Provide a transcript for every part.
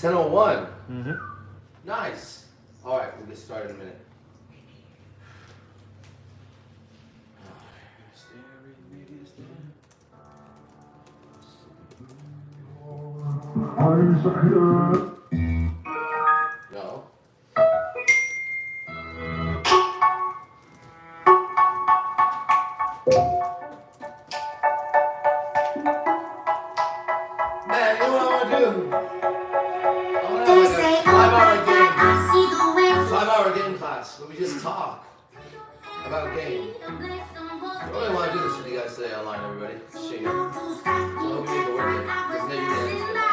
10:01. Nice. All right, we'll get started in a minute. No. Man, you know what I want to do? I want to have like a 5-hour game class where we just talk about a game. I really want to do this with you guys today online, everybody. So you know. So I hope you make it worth it. Because maybe you can.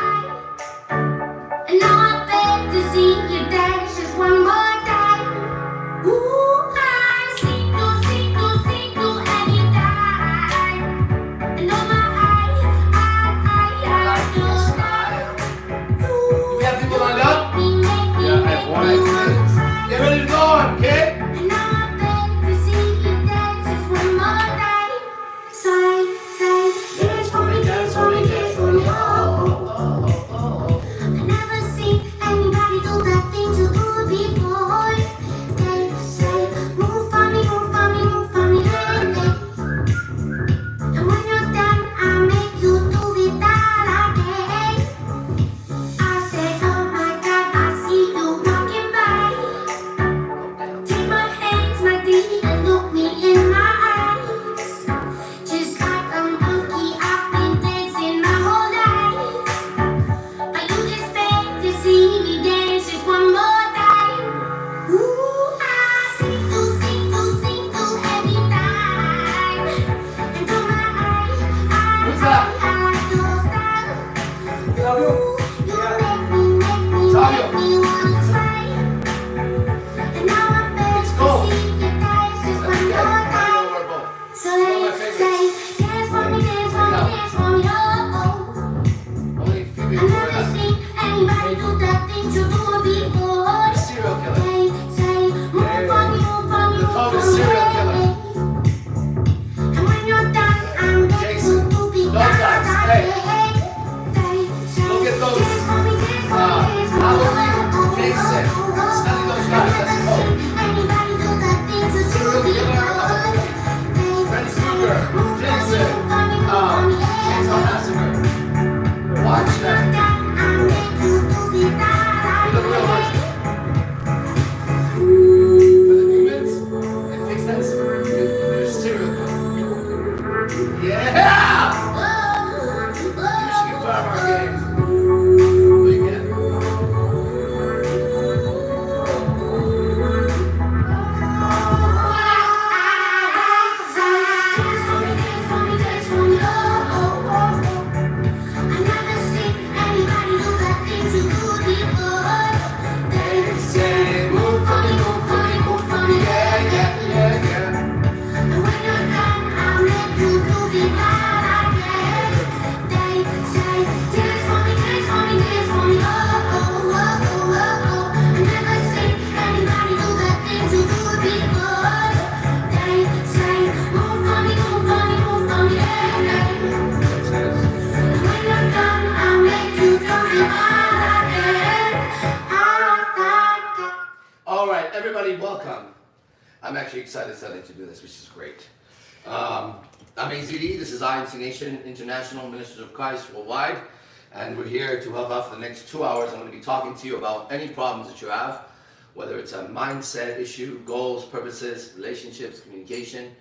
And now I beg to see you dance just one more time. Ooh, I see you anytime. And oh my, I like your style. Do we have people lined up? Yeah, I have one. Get ready to go on, okay? And now I beg to see you dance just one more time. Say, dance for me, dance for me, dance for me, oh. I never seen anybody do the things you do before. They say, move for me, baby. And when you're done, I make you do it all again. I say, oh my God, I see you walking by. Take my hands, my dear, and look me in my eyes. Just like a monkey, I've been dancing my whole life. But you just beg to see me dance just one more time. Ooh, I see you every time. And oh my, What's up? I like your style. Ooh, you make me wanna try. And now I beg Let's go. to see you dance just one more time. So they say, dance for me, oh. Only a few I people never are seen anybody do the things you do before. serial killer. They say, move for me, They're called a serial killer. And when you're done, I'm back Jason. to be Those guys, hey. They say, Look at those, dance for me, Halloween, Jason. Study those guys. That's the code. anybody do the things you do before. Fred Krueger, Jason, Chainsaw Massacre. Watch them. The real version. For the humans, it makes sense. You're a serial killer. Yeah! You should get 5-hour games. Well, you can. Say, move for me, yeah, yeah, yeah, yeah. All right, everybody, welcome. I'm actually excited to do this, which is great. I'm AZD, this is IMC Nation, International Ministers of Christ Worldwide, and we're here to help out for the next 2 hours. I'm going to be talking to you about any problems that you have, whether it's a mindset issue, goals, purposes, relationships, communication,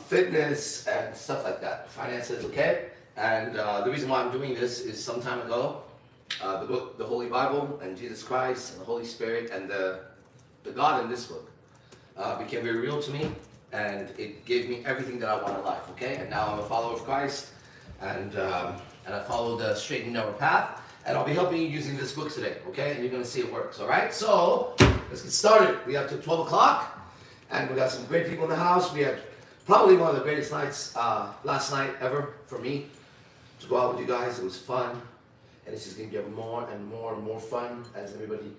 fitness, and stuff like that. Finances, okay? And the reason why I'm doing this is some time ago, the book, the Holy Bible, and Jesus Christ, and the Holy Spirit, and the God in this book became very real to me, and it gave me everything that I want in life, okay? And now I'm a follower of Christ, and I follow the straight and narrow path, and I'll be helping you using this book today, okay? And you're going to see it works, all right? So, let's get started. We have till 12 o'clock, and we got some great people in the house. We had probably one of the greatest nights last night ever for me to go out with you guys. It was fun, and it's just going to get more and more and more fun as everybody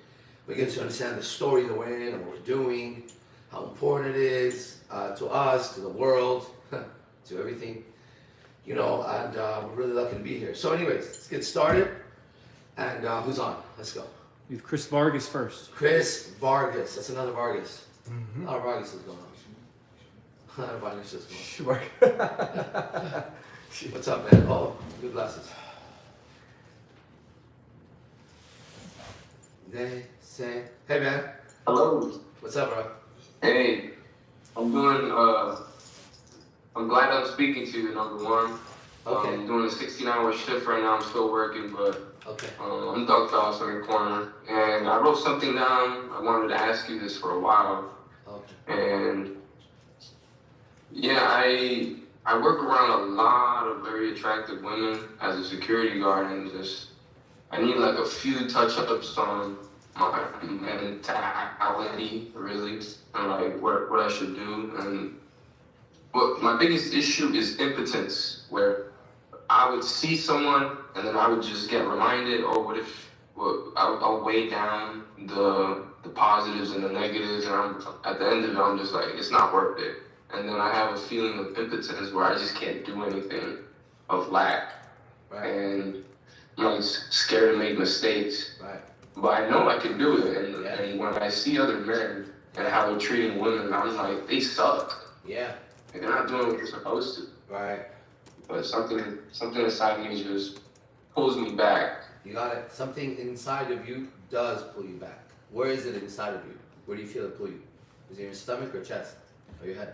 begins to understand the story that we're in and what we're doing, how important it is to us, to the world, to everything, you know, and we're really lucky to be here. So anyways, let's get started. And who's on? Let's go. We have Chris Vargas first. Chris Vargas. That's another Vargas. A lot of Vargas is going on. A lot of Vargas is going on. What's up, man? Oh, good glasses. They say, hey, man. Hello. What's up, bro? Hey, I'm doing, I'm glad I'm speaking to you, number one. Okay. I'm doing a 16-hour shift right now. I'm still working, but Okay. I'm ducked off in the corner. And I wrote something down. I wanted to ask you this for a while. Okay. And yeah, I work around a lot of very attractive women as a security guard, and just I need like a few touch-ups on my mentality, really, and like what I should do. And but my biggest issue is impotence, where I would see someone and then I would just get reminded, oh, what if? Well, I'll weigh down the positives and the negatives, and at the end of it, I'm just like, it's not worth it. And then I have a feeling of impotence where I just can't do anything, of lack, Right. and I'm like scared to make mistakes. Right. But I know I can do it, and, Yeah. and when I see other men and how they're treating women, I'm like, they suck. Yeah. Like, they're not doing what they're supposed to. Right. But something inside me just pulls me back. You got it. Something inside of you does pull you back. Where is it inside of you? Where do you feel it pull you? Is it in your stomach or chest or your head?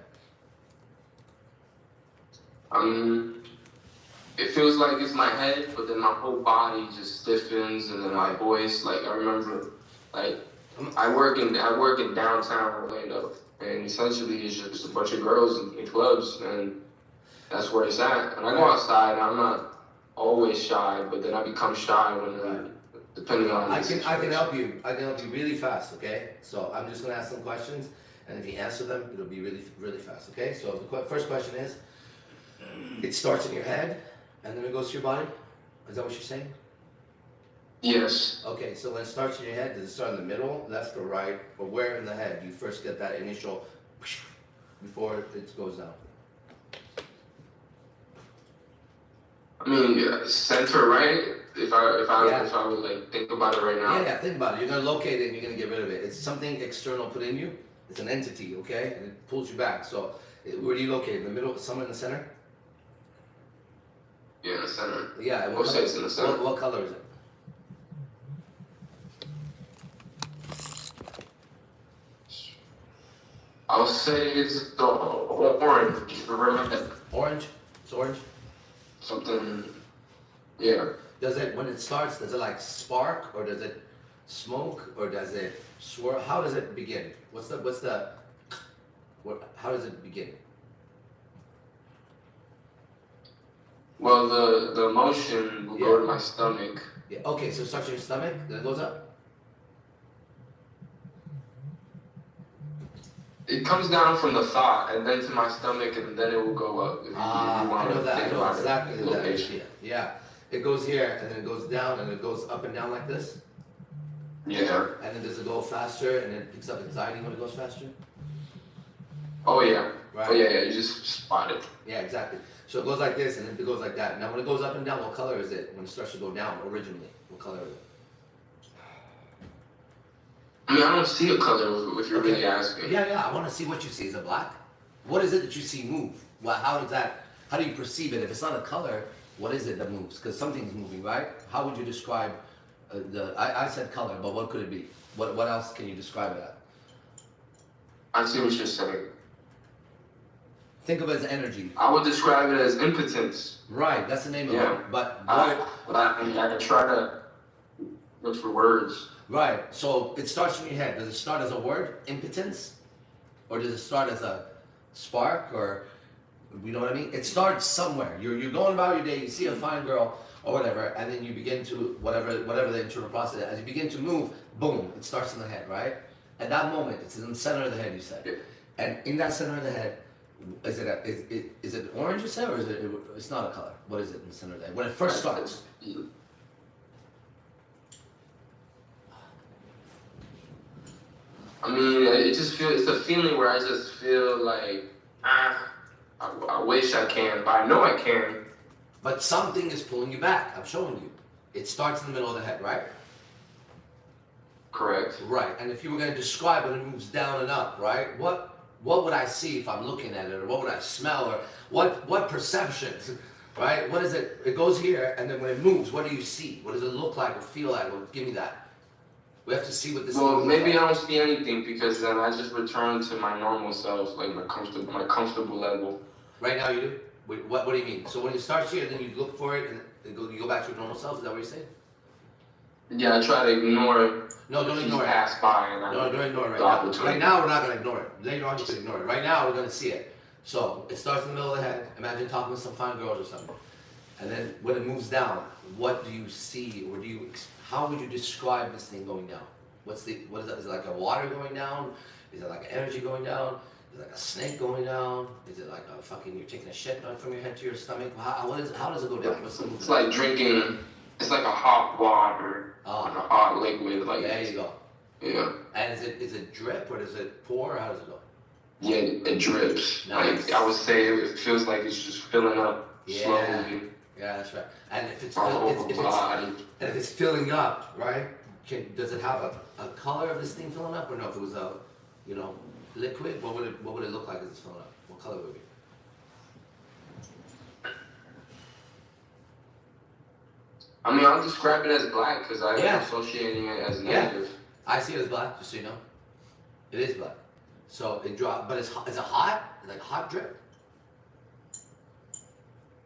It feels like it's my head, but then my whole body just stiffens, and then my voice. Like I remember, like I work in downtown Orlando, and essentially it's just a bunch of girls in clubs, and that's where it's at. And I go outside, and I'm not always shy, but then I become shy when, depending on. I can help you. I can help you really fast. Okay. So I'm just gonna ask some questions, and if you answer them, it'll be really fast. Okay. So the first question is, it starts in your head, and then it goes to your body. Is that what you're saying? Yes. Okay. So when it starts in your head, does it start in the middle, left, or right, or where in the head do you first get that initial before it goes down? I mean, center right. If I would like think about it right now. Yeah, think about it. You're gonna locate it and you're gonna get rid of it. It's something external put in you. It's an entity, okay? And it pulls you back. So where do you locate it? In the middle, somewhere in the center? Yeah, in the center. Yeah. We'll say it's in the center. What color is it? I'll say it's the orange. Remember Orange? It's orange? something? Yeah. Does it, when it starts, does it like spark, or does it smoke, or does it swirl? How does it begin? How does it begin? Well, the emotion will go to my stomach. Yeah. Okay, so it starts in your stomach, then it goes up? It comes down from the thought and then to my stomach, and then it will go up. If you I know that. I know exactly the that. location. Yeah. It goes here, and then it goes down, and it goes up and down like this. Yeah. And then does it go faster, and it picks up anxiety when it goes faster? Oh yeah. Right. Oh yeah. You just spot it. Yeah, exactly. So it goes like this, and then it goes like that. Now, when it goes up and down, what color is it? When it starts to go down originally, what color is it? I mean, I don't see a color if you're really asking. Yeah. I want to see what you see. Is it black? What is it that you see move? Well, how do you perceive it? If it's not a color, what is it that moves? Because something's moving, right? How would you describe I said color, but what could it be? What else can you describe it as? I see what you're saying. Think of it as energy. I would describe it as impotence. Right, that's the name of it. But I can try to look for words. right, so it starts in your head. Does it start as a word, impotence? Or does it start as a spark, or, you know what I mean? It starts somewhere. You're going about your day, you see a fine girl, or whatever, and then you begin to, whatever the internal process is, as you begin to move, boom, it starts in the head, right? At that moment, it's in the center of the head, you said. Yeah. And in that center of the head, is it orange, you said, or is it's not a color? What is it in the center of the head? When it first starts? I mean, it's a feeling where I just feel like, I wish I can, but I know I can. But something is pulling you back. I'm showing you. It starts in the middle of the head, right? Correct. Right. And if you were going to describe it, it moves down and up, right? What would I see if I'm looking at it, or what would I smell, or what perceptions, right? What is it? It goes here, and then when it moves, what do you see? What does it look like or feel like? Well, give me that. We have to see what this. Well, thing maybe looks I don't see anything because then I just return to my normal self, like my comfortable level. Right now you do? What do you mean? So when it starts here, then you look for it, and you go back to your normal self? Is that what you're saying? Yeah, I try to ignore it. No, don't ignore it. Pass by and No, don't ignore it right the now. opportunity. Right now, we're not going to ignore it. Later on, you can ignore it. Right now, we're going to see it. So it starts in the middle of the head. Imagine talking with some fine girls or something. And then when it moves down, what do you see, or how would you describe this thing going down? What is that? Is it like a water going down? Is it like energy going down? Is it like a snake going down? Is it like a fucking, you're taking a shit from your head to your stomach? How does it go down? What's the movement? It's like drinking. It's like a hot water, like a hot liquid. Like there you go. Yeah. And is it drip, or does it pour, or how does it go? Yeah, it drips. Nice. Like I would say, it feels like it's just filling up slowly. Yeah, that's right. And if it's Our whole body. and if it's filling up, right? Does it have a color of this thing filling up, or no? If it was a, liquid, what would it look like as it's filling up? What color would it be? I mean, I'll describe it as black because I'm Yeah. associating it as Yeah. negative. I see it as black, just so you know. It is black. So it dropped, but is it hot? Like hot drip?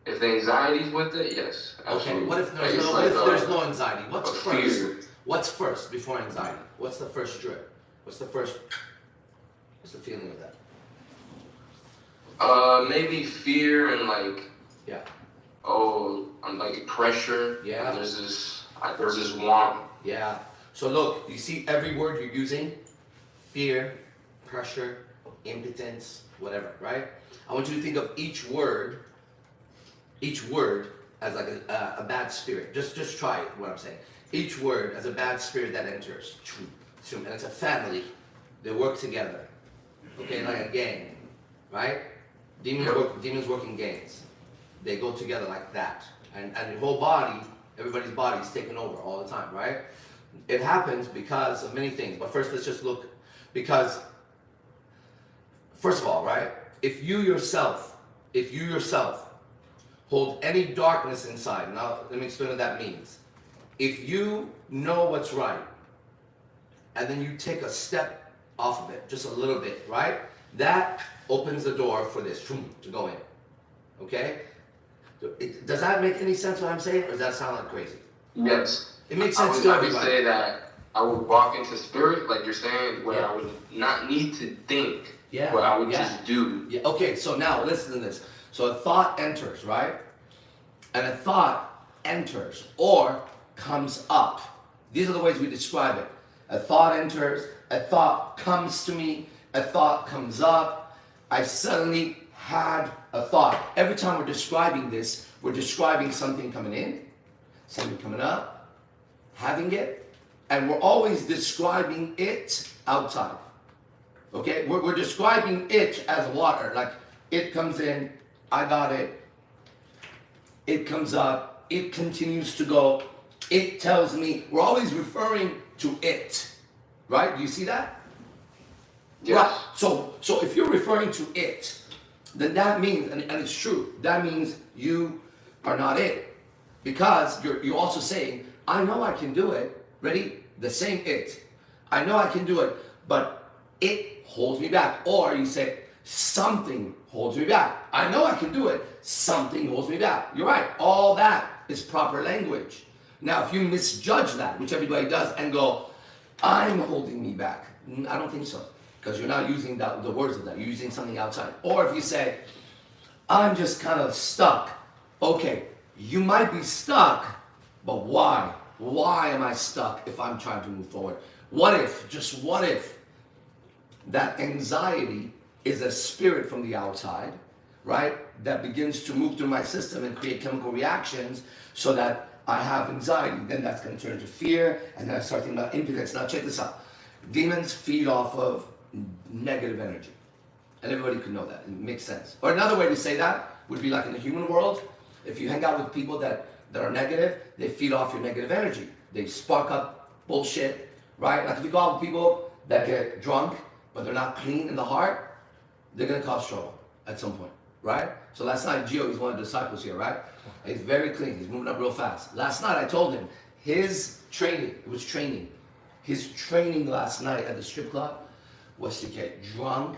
If the anxiety's with it, yes. Okay. Absolutely. What if Like, it's there's no anxiety? What's a first? fear. What's first before anxiety? What's the first drip? What's the feeling of that? Maybe fear and like, Yeah. I'm like pressure. Yeah. There's this want. Yeah. So look, you see every word you're using, fear, pressure, impotence, whatever, right? I want you to think of each word as like a bad spirit. Just try it, what I'm saying. Each word as a bad spirit that enters. And it's a family. They work together. Okay, like a gang, right? Demons work in gangs. They go together like that. And your whole body, everybody's body is taken over all the time, right? It happens because of many things. But first, let's just look. Because, first of all, right? If you yourself hold any darkness inside, now let me explain what that means. If you know what's right, and then you take a step off of it, just a little bit, right? That opens the door for this to go in. Okay? Does that make any sense what I'm saying, or does that sound like crazy? Yes. It makes sense to I would everybody. say that I would walk into spirit, like you're saying, where Yeah. I would not need to think. Yeah, Where I would yeah. just do. Yeah, okay, so now listen to this. So a thought enters, right? And a thought enters or comes up. These are the ways we describe it. A thought enters, a thought comes to me, a thought comes up. I suddenly had a thought. Every time we're describing this, we're describing something coming in, something coming up, having it, and we're always describing it outside. Okay, we're describing it as water, like it comes in, I got it, it comes up, it continues to go, it tells me, we're always referring to it, right? Do you see that? Yes. Right. So if you're referring to it, then that means, and it's true, that means you are not it. Because you're also saying, I know I can do it, ready? The same it. I know I can do it, but it holds me back. Or you say, something holds me back. I know I can do it, something holds me back. You're right, all that is proper language. Now, if you misjudge that, which everybody does, and go, I'm holding me back, I don't think so. Because you're not using the words of that, you're using something outside. Or if you say, I'm just kind of stuck. Okay, you might be stuck, but why? Why am I stuck if I'm trying to move forward? What if, just what if, that anxiety is a spirit from the outside, right? That begins to move through my system and create chemical reactions so that I have anxiety. Then that's going to turn into fear, and then I start thinking about impotence. Now check this out. Demons feed off of negative energy. And everybody could know that. It makes sense. Or another way to say that would be like in the human world, if you hang out with people that that are negative, they feed off your negative energy. They spark up bullshit, right? Like if you go out with people that get drunk, but they're not clean in the heart, they're gonna cause trouble at some point, right? So last night, Gio, he's one of the disciples here, right? He's very clean, he's moving up real fast. Last night I told him, his training last night at the strip club was to get drunk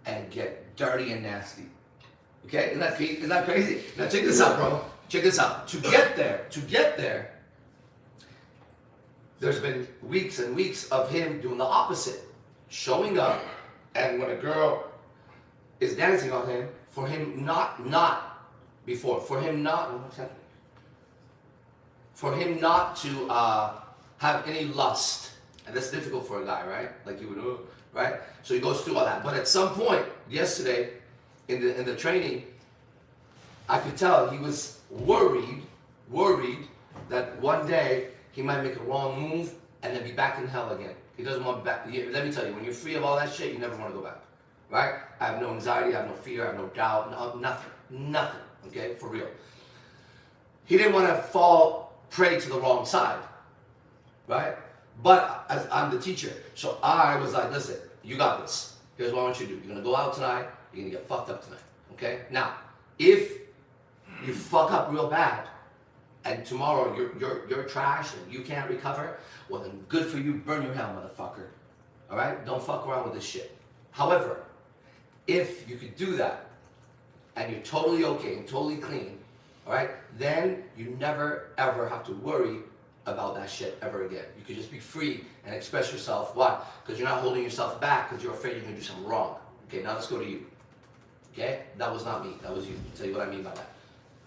and get dirty and nasty. Okay, isn't that crazy? Now check this out, bro. Check this out. To get there, there's been weeks and weeks of him doing the opposite. Showing up, and when a girl is dancing on him, for him not to have any lust. And that's difficult for a guy, right? Like you would, right? So he goes through all that. But at some point, yesterday, in the training, I could tell he was worried that one day he might make a wrong move and then be back in hell again. He doesn't want back. Let me tell you, when you're free of all that shit, you never want to go back, right? I have no anxiety, I have no fear, I have no doubt, nothing, okay, for real. He didn't want to fall prey to the wrong side, right? But as I'm the teacher, so I was like, listen, you got this. Here's what I want you to do. You're gonna go out tonight, you're gonna get fucked up tonight, okay? Now, if you fuck up real bad, and tomorrow you're trash and you can't recover, well then good for you, burn your hell, motherfucker. All right? Don't fuck around with this shit. However, if you could do that, and you're totally okay and totally clean, all right, then you never ever have to worry about that shit ever again. You could just be free and express yourself. Why? Because you're not holding yourself back because you're afraid you're gonna do something wrong. Okay, now let's go to you. Okay? That was not me, that was you. I'll tell you what I mean by that.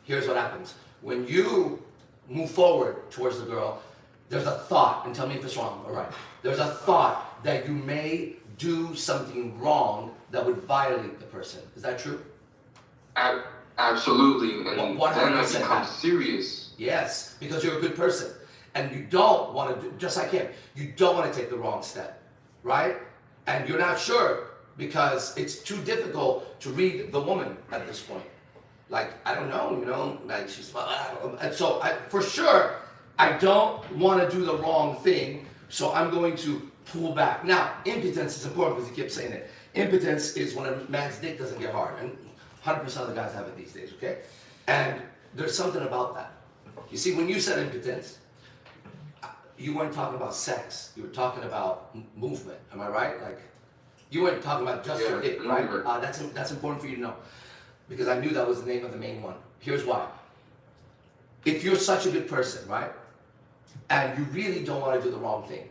Here's what happens. When you move forward towards the girl, there's a thought, and tell me if it's wrong, all right? There's a thought that you may do something wrong that would violate the person. Is that true? Absolutely, and then I 100% become serious. Yes, because you're a good person. And you don't want to do, just like him, you don't want to take the wrong step, right? And you're not sure because it's too difficult to read the woman at this point. Like, I don't know, you know, like she's, and so for sure, I don't want to do the wrong thing, so I'm going to pull back. Now, impotence is important because he kept saying it. Impotence is when a man's dick doesn't get hard, and 100% of the guys have it these days, okay? And there's something about that. You see, when you said impotence, you weren't talking about sex, you were talking about movement, am I right? Like, you weren't talking about just your dick, right? That's important for you to know. Because I knew that was the name of the main one. Here's why. If you're such a good person, right, and you really don't want to do the wrong thing,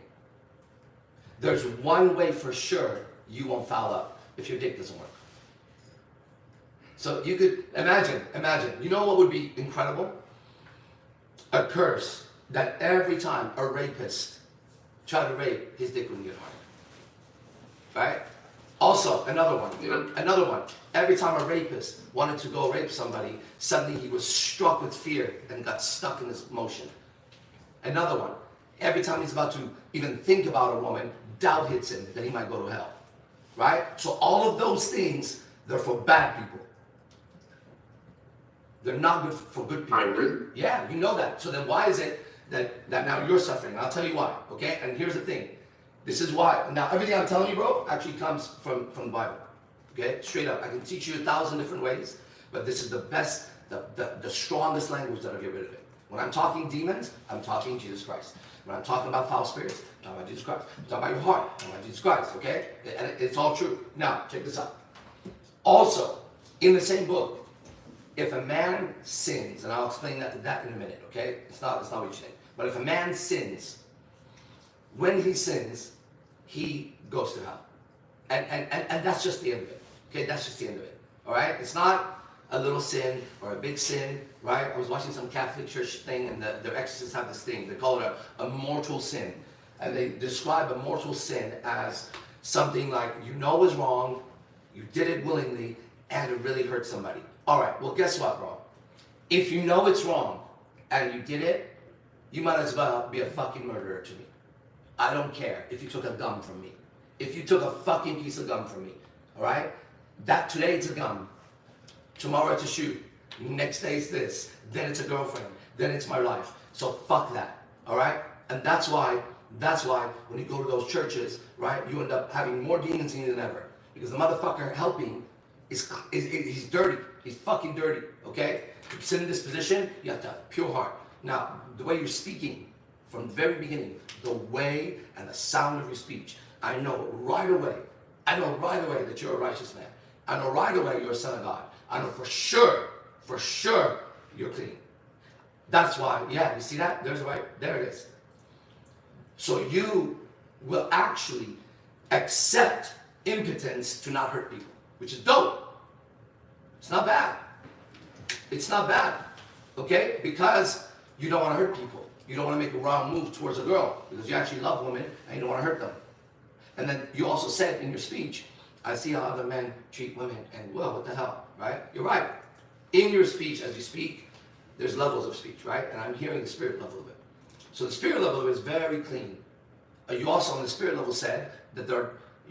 there's one way for sure you won't foul up if your dick doesn't work. So you could imagine, you know what would be incredible? A curse that every time a rapist tried to rape, his dick wouldn't get hard. Right? Also, another one. Every time a rapist wanted to go rape somebody, suddenly he was struck with fear and got stuck in his motion. Another one. Every time he's about to even think about a woman, doubt hits him that he might go to hell. Right? So all of those things, they're for bad people. They're not good for good people. I agree. Yeah, you know that. So then why is it that now you're suffering? I'll tell you why, okay? And here's the thing. This is why. Now, everything I'm telling you, bro, actually comes from the Bible. Okay? Straight up. I can teach you 1,000 different ways, but this is the best, the strongest language that'll get rid of it. When I'm talking demons, I'm talking Jesus Christ. When I'm talking about foul spirits, I'm talking about Jesus Christ. I'm talking about your heart, I'm talking about Jesus Christ, okay? And it's all true. Now, check this out. Also, in the same book, if a man sins, and I'll explain that in a minute, okay? It's not what you think. But if a man sins, when he sins, he goes to hell. And that's just the end of it. Okay, that's just the end of it. Alright? It's not a little sin or a big sin, right? I was watching some Catholic church thing and their exorcists have this thing. They call it a mortal sin. And they describe a mortal sin as something like you know is wrong, you did it willingly, and it really hurt somebody. Alright, well guess what, bro? If you know it's wrong and you did it, you might as well be a fucking murderer to me. I don't care if you took a gum from me. If you took a fucking piece of gum from me, alright? That today it's a gum. Tomorrow it's a shoe. Next day it's this. Then it's a girlfriend. then it's my life. So fuck that, all right? And that's why when you go to those churches, right, you end up having more demons in you than ever. Because the motherfucker helping he's dirty. He's fucking dirty, okay? To sit in this position, you have to have a pure heart. Now, the way you're speaking from the very beginning, the way and the sound of your speech, I know right away that you're a righteous man. I know right away you're a son of God. I know for sure you're clean. That's why, yeah, you see that? There it is. So you will actually accept impotence to not hurt people, which is dope. It's not bad. It's not bad, okay? Because you don't want to hurt people. You don't want to make a wrong move towards a girl because you actually love women and you don't want to hurt them. And then you also said in your speech, I see how other men treat women and, well, what the hell, right? You're right. In your speech, as you speak, there's levels of speech, right? And I'm hearing the spirit level of it. So the spirit level of it is very clean. You also on the spirit level said that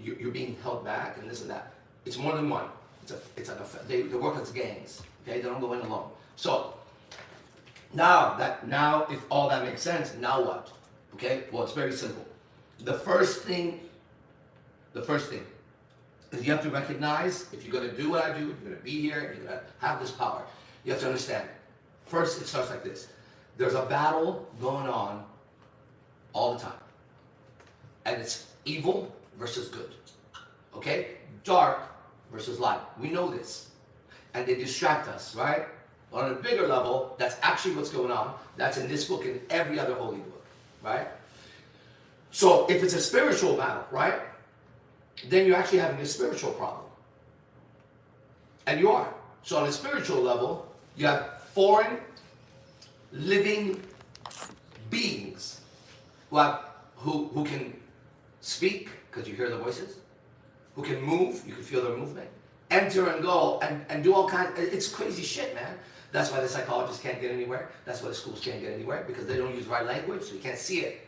you're being held back and this and that. It's more than one. They work as gangs. Okay, they don't go in alone. So now if all that makes sense, now what? Okay, well it's very simple. The first thing is you have to recognize if you're gonna do what I do, you're gonna be here, you're gonna have this power. You have to understand. First, it starts like this. There's a battle going on all the time. And it's evil versus good. Okay? Dark versus light. We know this. And they distract us, right? On a bigger level, that's actually what's going on. That's in this book and every other holy book, right? So if it's a spiritual battle, right? Then you're actually having a spiritual problem. And you are. So on a spiritual level, you have foreign living beings who can speak, because you hear their voices, who can move, you can feel their movement, enter and go, and do all kinds, it's crazy shit, man. That's why the psychologists can't get anywhere, that's why the schools can't get anywhere, because they don't use the right language, so you can't see it,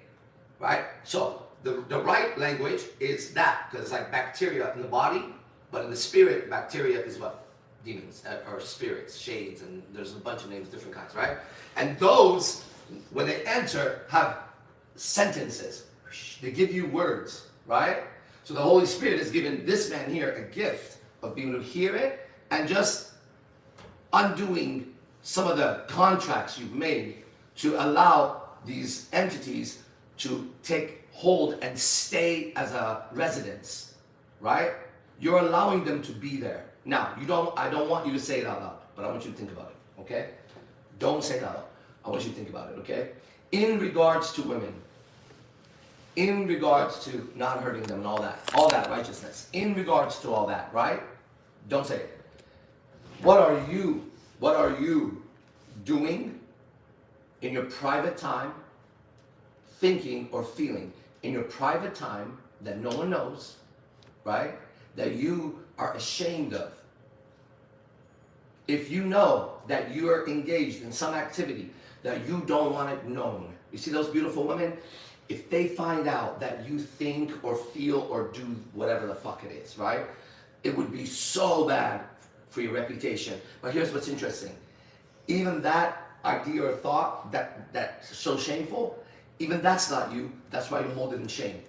right? So, the right language is that, because it's like bacteria in the body, but in the spirit, bacteria is what? Demons, or spirits, shades, and there's a bunch of names, different kinds, right? And those, when they enter, have sentences. They give you words, right? So the Holy Spirit has given this man here a gift of being able to hear it and just undoing some of the contracts you've made to allow these entities to take hold and stay as a residence, right? You're allowing them to be there. Now, I don't want you to say it out loud, but I want you to think about it, okay? Don't say it out loud. I want you to think about it, okay? In regards to women, in regards to not hurting them and all that righteousness, in regards to all that, right? Don't say it. What are you doing in your private time, thinking or feeling in your private time that no one knows, right? That you are ashamed of. If you know that you are engaged in some activity that you don't want it known, you see those beautiful women? If they find out that you think or feel or do whatever the fuck it is, right? It would be so bad for your reputation. But here's what's interesting. Even that idea or thought that's so shameful, even that's not you. That's why you hold it in shame.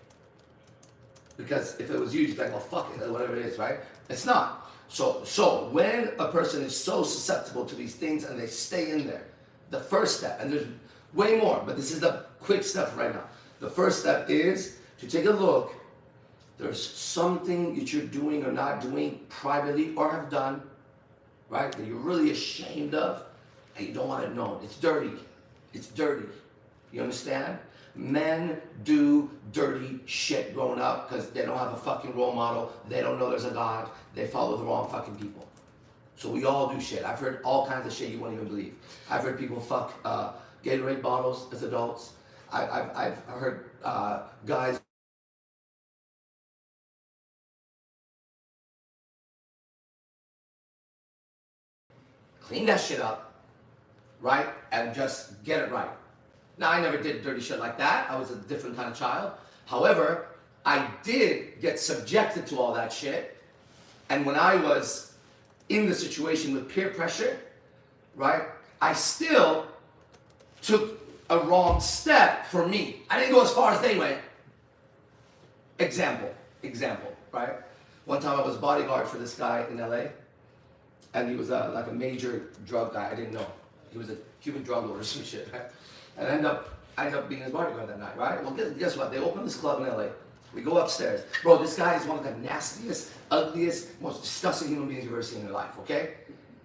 Because if it was you, you'd be like, well, fuck it, whatever it is, right? It's not. So when a person is so susceptible to these things and they stay in there, the first step, and there's way more, but this is the quick step right now. The first step is to take a look. There's something that you're doing or not doing privately or have done, right, that you're really ashamed of and you don't want it known. It's dirty. It's dirty. You understand? Men do dirty shit growing up because they don't have a fucking role model. They don't know there's a God. They follow the wrong fucking people. So we all do shit. I've heard all kinds of shit you won't even believe. I've heard people fuck Gatorade bottles as adults. I've heard guys clean that shit up, right? And just get it right. Now, I never did dirty shit like that. I was a different kind of child. However, I did get subjected to all that shit. And when I was in the situation with peer pressure, right, I still took a wrong step for me. I didn't go as far as they went. Example, right? One time I was bodyguard for this guy in LA, and he was like a major drug guy. I didn't know. He was a Cuban drug lord or some shit, right? And I ended up being his bodyguard that night, right? Well, guess what? They opened this club in LA. We go upstairs. Bro, this guy is one of the nastiest, ugliest, most disgusting human beings you've ever seen in your life, okay?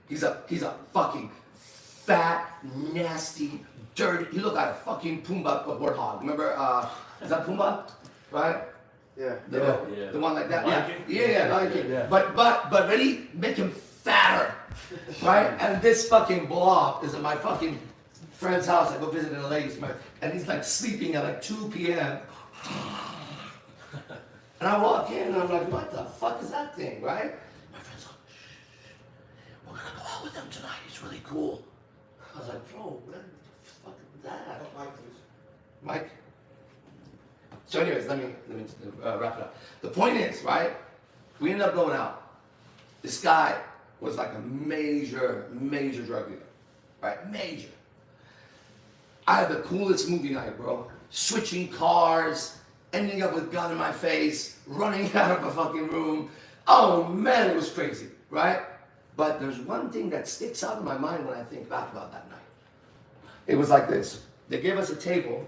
He's a fucking fat, nasty, dirty. He looked like a fucking Pumbaa warthog. Remember, is that Pumbaa? Right? Yeah. The one like that. Lion King? Yeah, Lion King. Yeah. But ready? Make him fatter. Right? And this fucking blob is at my fucking friend's house. I go visit in LA, and he's like sleeping at like 2 p.m. And I walk in and I'm like, what the fuck is that thing, right? My friend's like, shh, we're gonna go out with him tonight. He's really cool. I was like, bro, what the fuck is that? Mike? So anyways, let me wrap it up. The point is, right, we ended up going out. This guy was like a major drug dealer, right? Major. I had the coolest movie night, bro. Switching cars, ending up with gun in my face, running out of a fucking room. Oh man, it was crazy, right? But there's one thing that sticks out in my mind when I think back about that night. It was like this. They gave us a table,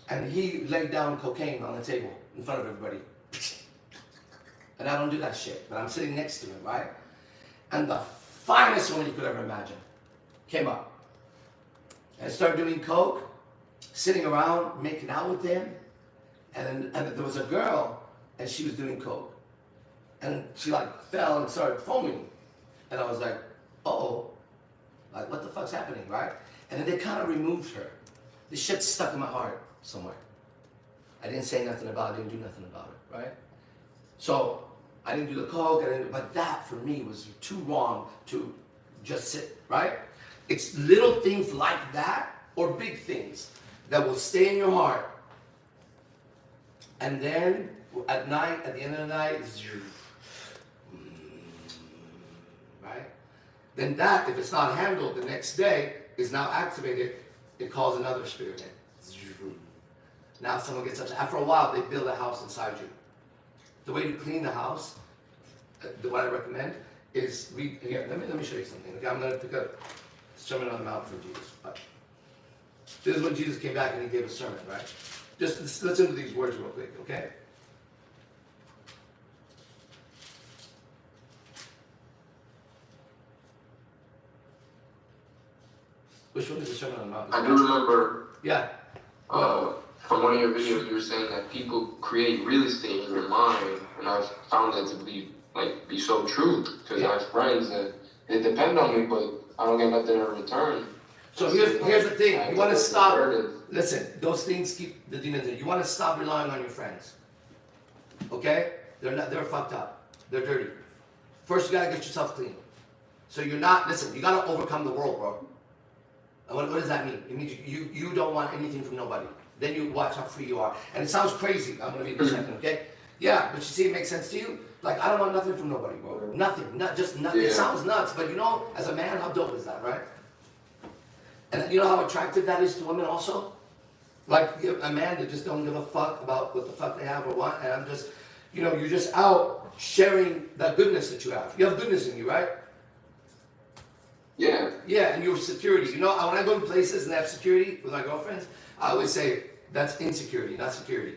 and he laid down cocaine on the table in front of everybody. And I don't do that shit, but I'm sitting next to him, right? And the finest woman you could ever imagine came up and started doing coke, sitting around, making out with him. And there was a girl, and she was doing coke. And she like fell and started foaming. And I was like, uh-oh, like what the fuck's happening, right? And then they kind of removed her. This shit stuck in my heart somewhere. I didn't say nothing about it, didn't do nothing about it, right? So I didn't do the coke, but that for me was too wrong to just sit, right? It's little things like that or big things that will stay in your heart. And then at night, at the end of the night, right? Then that, if it's not handled the next day, is now activated. It calls another spirit in. Now someone gets upset. After a while, they build a house inside you. The way to clean the house, what I recommend, is read. Here, let me show you something. Okay, I'm going to pick a Sermon on the Mount for Jesus. This is when Jesus came back and he gave a sermon, right? Just listen to these words real quick, okay? Which one is the Sermon on the Mount? I do remember. Yeah. From one of your videos, you were saying that people create real estate in your mind, and I've found that to be so true. Because I have friends that they depend on me, but I don't get nothing in return. So here's the thing. You want to stop. Listen, those things keep the demons in. You want to stop relying on your friends. Okay? They're fucked up. They're dirty. First, you gotta get yourself clean. So you're not. Listen, you gotta overcome the world, bro. And what does that mean? It means you don't want anything from nobody. Then you watch how free you are. And it sounds crazy. I'm gonna read it in a second, okay? Yeah, but you see, it makes sense to you. Like I don't want nothing from nobody, bro. Nothing. Not just nothing. Yeah. It sounds nuts, but you know, as a man, how dope is that, right? And you know how attractive that is to women also? Like a man that just don't give a fuck about what the fuck they have or what, and I'm just, you're just out sharing that goodness that you have. You have goodness in you, right? Yeah. Yeah, and your security. When I go to places and they have security with my girlfriends, I always say, that's insecurity, not security.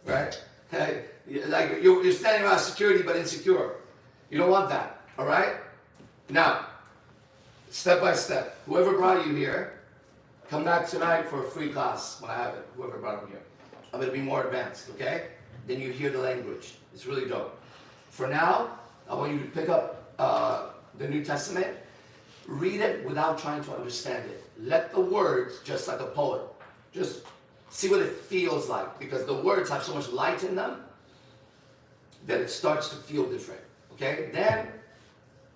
Right? Hey, like you're standing around security but insecure. You don't want that, all right? Now, step by step, whoever brought you here, come back tonight for a free class when I have it, whoever brought them here. I'm going to be more advanced, okay? Then you hear the language. It's really dope. For now, I want you to pick up the New Testament, read it without trying to understand it. Let the words, just like a poet, just see what it feels like, because the words have so much light in them that it starts to feel different, okay? Then,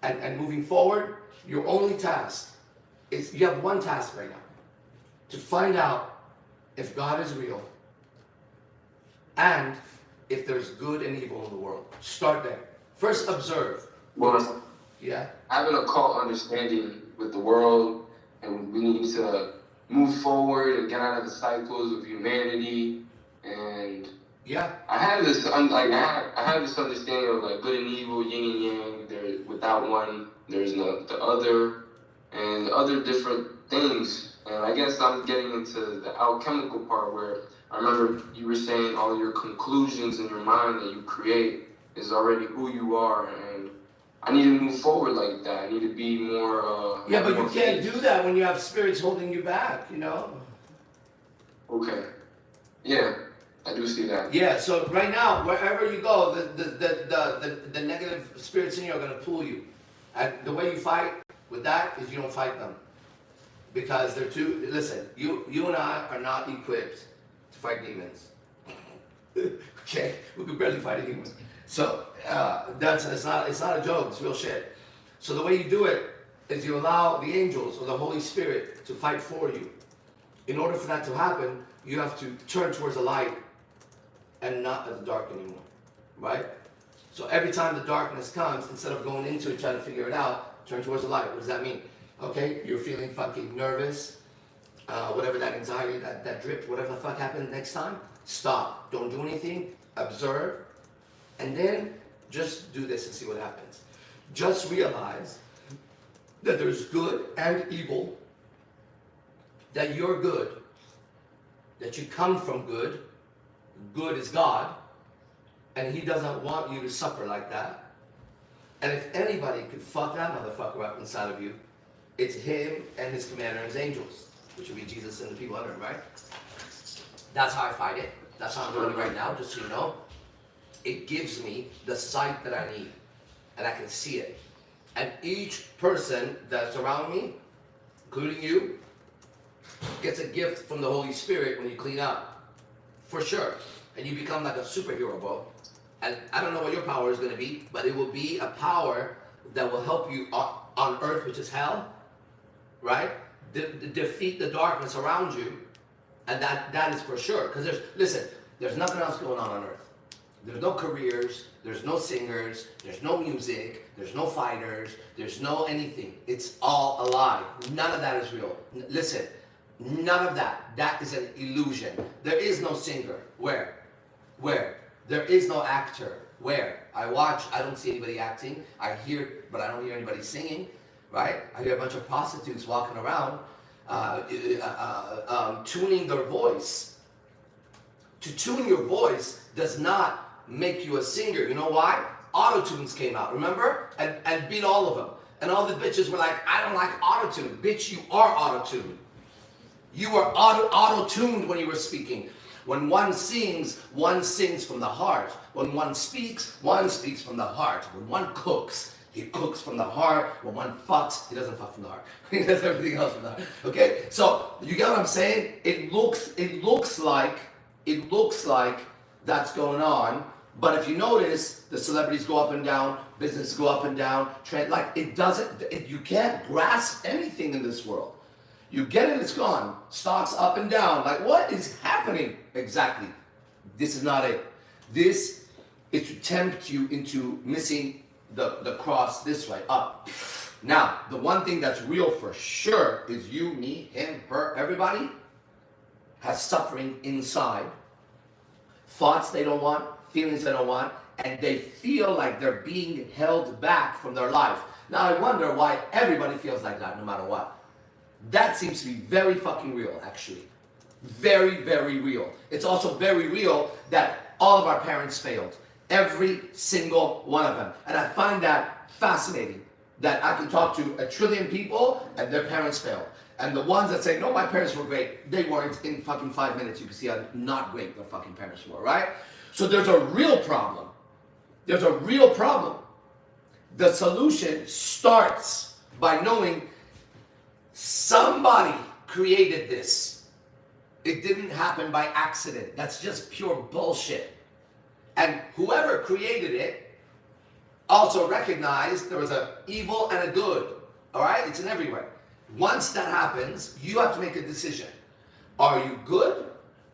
and moving forward, your only task is, you have one task right now, to find out if God is real and if there's good and evil in the world. Start there. First, observe. Well, Yeah? having a cult understanding with the world and we need to move forward and get out of the cycles of humanity. And Yeah. I had this I had this understanding of like good and evil, yin and yang. There, without one, there's no the other, and other different things. And I guess I'm getting into the alchemical part where I remember you were saying all your conclusions in your mind that you create is already who you are, and I need to move forward like that. I need to be more. Yeah, but you more can't faith. do that when you have spirits holding you back, you know? Okay. Yeah, I do see that. Yeah, so right now, wherever you go, the negative spirits in you are going to pull you. And the way you fight with that is you don't fight them. Because they're too, listen, you and I are not equipped to fight demons. Okay? We could barely fight a human. So, it's not a joke, it's real shit. So the way you do it is you allow the angels or the Holy Spirit to fight for you. In order for that to happen, you have to turn towards the light and not at the dark anymore, right? So every time the darkness comes, instead of going into it trying to figure it out, turn towards the light. What does that mean? Okay, you're feeling fucking nervous, whatever that anxiety, that drip, whatever the fuck happened next time, stop. Don't do anything, observe, and then just do this and see what happens. Just realize that there's good and evil, that you're good, that you come from good, good is God, and He doesn't want you to suffer like that. And if anybody could fuck that motherfucker up inside of you, it's Him and His commander and His angels, which would be Jesus and the people under Him, right? That's how I fight it. That's how I'm doing it right now, just so you know. It gives me the sight that I need, and I can see it. And each person that's around me, including you, gets a gift from the Holy Spirit when you clean up, for sure. And you become like a superhero, bro. And I don't know what your power is going to be, but it will be a power that will help you on earth, which is hell, right? Defeat the darkness around you, and that is for sure. Because there's nothing else going on earth. There's no careers, there's no singers, there's no music, there's no fighters, there's no anything. It's all a lie. None of that is real. Listen, none of that. That is an illusion. There is no singer. Where? There is no actor. Where? I watch, I don't see anybody acting. I hear, but I don't hear anybody singing, right? I hear a bunch of prostitutes walking around, tuning their voice. To tune your voice does not make you a singer. You know why? Auto-tunes came out, remember? And beat all of them. And all the bitches were like, I don't like auto-tune. Bitch, you are auto-tuned. You were auto-tuned when you were speaking. When one sings from the heart. When one speaks from the heart. When one cooks, he cooks from the heart. When one fucks, he doesn't fuck from the heart. He does everything else from the heart. Okay? So, you get what I'm saying? It looks like that's going on, but if you notice, the celebrities go up and down, businesses go up and down, you can't grasp anything in this world. You get it, it's gone. Stocks up and down. Like, what is happening? Exactly. This is not it. This is to tempt you into missing the cross this way, up. Now, the one thing that's real for sure is you, me, him, her, everybody has suffering inside. Thoughts they don't want, feelings they don't want, and they feel like they're being held back from their life. Now I wonder why everybody feels like that no matter what. That seems to be very fucking real, actually. Very, very real. It's also very real that all of our parents failed. Every single one of them. And I find that fascinating, that I can talk to 1 trillion people and their parents failed. And the ones that say, no, my parents were great, they weren't. In fucking 5 minutes, you can see how not great their fucking parents were, right? So there's a real problem. There's a real problem. The solution starts by knowing somebody created this. It didn't happen by accident. That's just pure bullshit. And whoever created it also recognized there was an evil and a good. All right? It's in everywhere. Once that happens, you have to make a decision. Are you good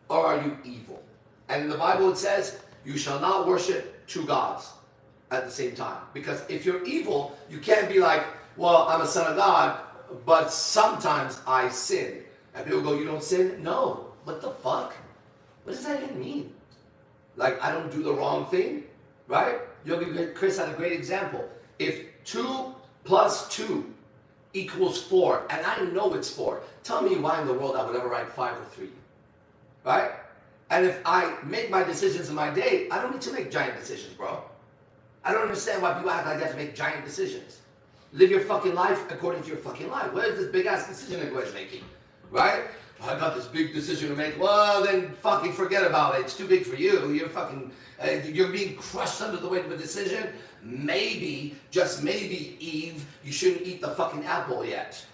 or are you evil? And in the Bible it says, you shall not worship two gods at the same time. Because if you're evil, you can't be like, well, I'm a son of God, but sometimes I sin. And people go, you don't sin? No. What the fuck? What does that even mean? Like, I don't do the wrong thing, right? Chris had a great example. If 2 plus 2 equals 4, and I know it's 4, tell me why in the world I would ever write 5 or 3, right? And if I make my decisions in my day, I don't need to make giant decisions, bro. I don't understand why people act like they have to make giant decisions. Live your fucking life according to your fucking life. What is this big ass decision everybody's making, right? I got this big decision to make. Well, then fucking forget about it. It's too big for you. You're fucking, you're being crushed under the weight of a decision. Maybe, just maybe, Eve, you shouldn't eat the fucking apple yet,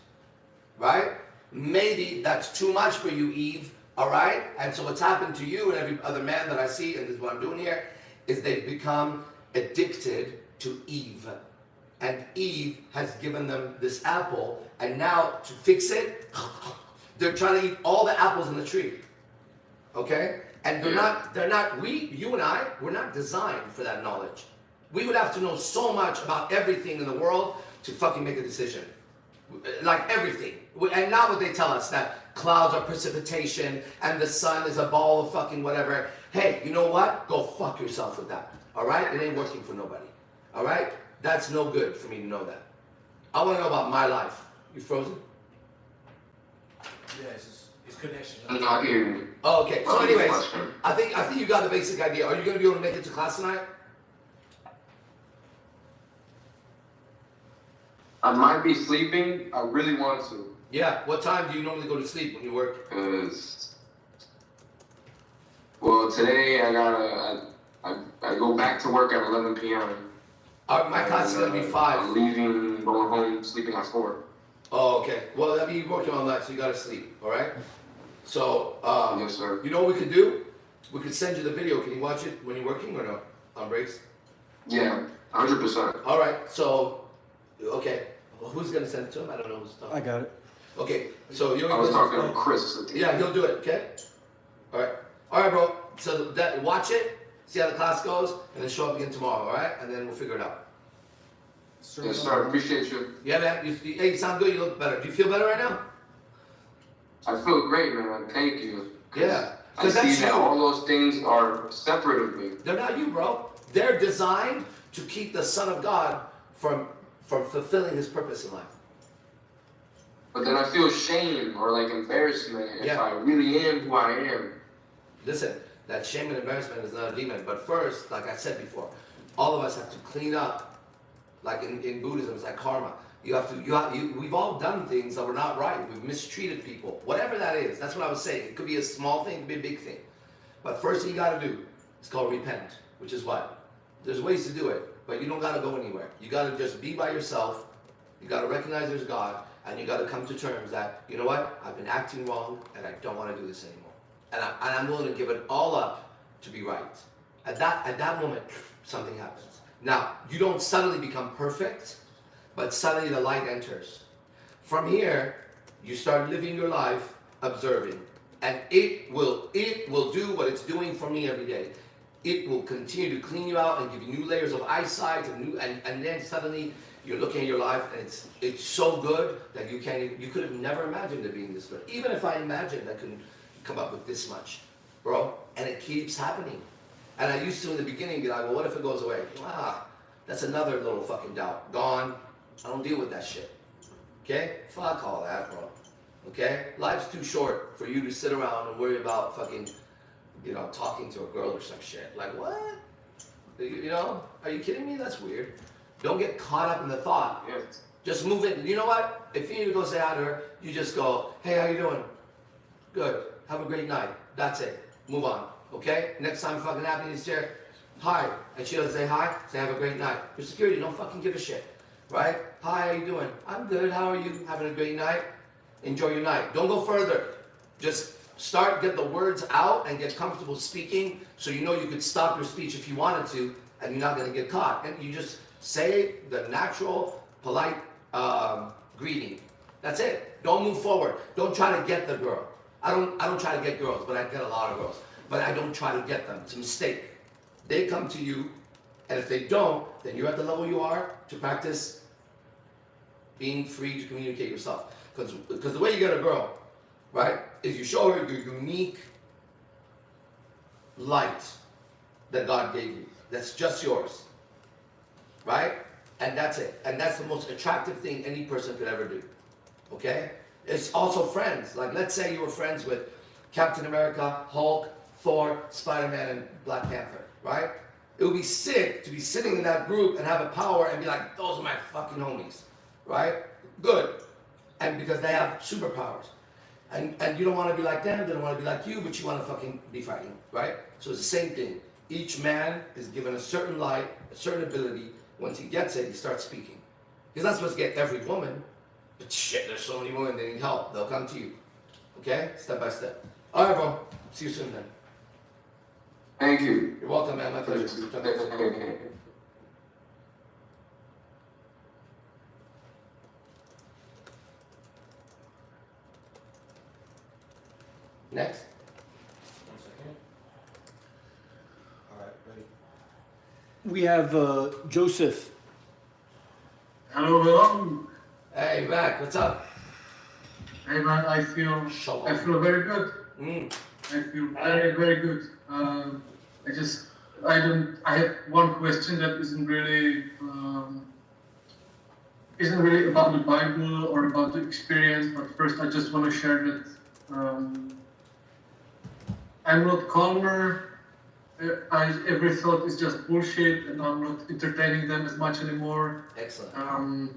right? Maybe that's too much for you, Eve, all right? And so what's happened to you and every other man that I see, and this is what I'm doing here, is they've become addicted to Eve. And Eve has given them this apple, and now to fix it, they're trying to eat all the apples in the tree, okay? And you and I, we're not designed for that knowledge. We would have to know so much about everything in the world to fucking make a decision. Like everything. And not what they tell us, that clouds are precipitation and the sun is a ball of fucking whatever. Hey, you know what? Go fuck yourself with that, all right? It ain't working for nobody, all right? That's no good for me to know that. I want to know about my life. You frozen? Yeah, it's connection. No, I hear you. Oh, okay. So anyways, I think you got the basic idea. Are you going to be able to make it to class tonight? I might be sleeping. I really want to. Yeah. What time do you normally go to sleep when you work? Well, today I go back to work at 11 p.m. My class is going to be 5. I'm leaving, going home, sleeping at 4. Oh, okay. Well, I mean, you're working all night, so you got to sleep, all right? So, yes, sir. you know what we could do? We could send you the video. Can you watch it when you're working or no? On breaks? Yeah, 100%. All right. So, okay. Well, who's going to send it to him? I don't know who's talking. I got it. Okay. So, you're I was talking to Chris. Yeah, he'll do it, okay? All right. All right, bro. So, watch it, see how the class goes, and then show up again tomorrow, all right? And then we'll figure it out. Yes, sir. Appreciate you. Yeah, man. Hey, you sound good. You look better. Do you feel better right now? I feel great, man. Thank you. Yeah. I Because see that's that you. all those things are separate of me. They're not you, bro. They're designed to keep the Son of God from fulfilling his purpose in life. But then I feel shame or like embarrassment if Yeah. I really am who I am. Listen, that shame and embarrassment is not a demon. But first, like I said before, all of us have to clean up. Like in Buddhism, it's like karma. We've all done things that were not right. We've mistreated people. Whatever that is, that's what I was saying. It could be a small thing, it could be a big thing. But first thing you gotta do is called repent, which is what? There's ways to do it, but you don't gotta go anywhere. You gotta just be by yourself. You gotta recognize there's God, and you gotta come to terms that, you know what? I've been acting wrong, and I don't want to do this anymore. And I'm willing to give it all up to be right. At that moment, something happens. Now, you don't suddenly become perfect, but suddenly the light enters. From here, you start living your life observing, and it will do what it's doing for me every day. It will continue to clean you out and give you new layers of eyesight, and then suddenly you're looking at your life, and it's so good that you could have never imagined it being this good. Even if I imagined I couldn't come up with this much, bro, and it keeps happening. And I used to in the beginning be like, well, what if it goes away? That's another little fucking doubt. Gone. I don't deal with that shit. Okay? Fuck all that, bro. Okay? Life's too short for you to sit around and worry about fucking, talking to a girl or some shit. Like, what? Are you kidding me? That's weird. Don't get caught up in the thought. Yes. Just move it. You know what? If you need to go say hi to her, you just go, hey, how you doing? Good. Have a great night. That's it. Move on. Okay? Next time fucking happens here, hi. And she doesn't say hi, say have a great night. For security, don't fucking give a shit. Right? Hi, how you doing? I'm good. How are you? Having a great night? Enjoy your night. Don't go further. Just get the words out and get comfortable speaking so you know you could stop your speech if you wanted to and you're not going to get caught. And you just say the natural, polite greeting. That's it. Don't move forward. Don't try to get the girl. I don't try to get girls, but I get a lot of girls. But I don't try to get them. It's a mistake. They come to you, and if they don't, then you're at the level you are to practice being free to communicate yourself. Because the way you get a girl, right, is you show her your unique light that God gave you. That's just yours, right? And that's it. And that's the most attractive thing any person could ever do, okay? It's also friends. Like, let's say you were friends with Captain America, Hulk, Thor, Spider-Man, and Black Panther, right? It would be sick to be sitting in that group and have a power and be like, those are my fucking homies, right? Good. And because they have superpowers. And you don't want to be like them, they don't want to be like you, but you want to fucking be fighting, right? So it's the same thing. Each man is given a certain light, a certain ability. Once he gets it, he starts speaking. He's not supposed to get every woman, but shit, there's so many women that need help. They'll come to you, okay? Step by step. All right, bro. See you soon, then. Thank you. You're welcome, man. My pleasure. Next. 1 second. All right, ready. We have Josef. Hello, hello. Hey, Mac, what's up? Hey man, I feel very good. I feel very, very good. I have one question that isn't really about the Bible or about the experience, but first I just want to share that I'm not calmer. Every thought is just bullshit, and I'm not entertaining them as much anymore. Excellent. I'm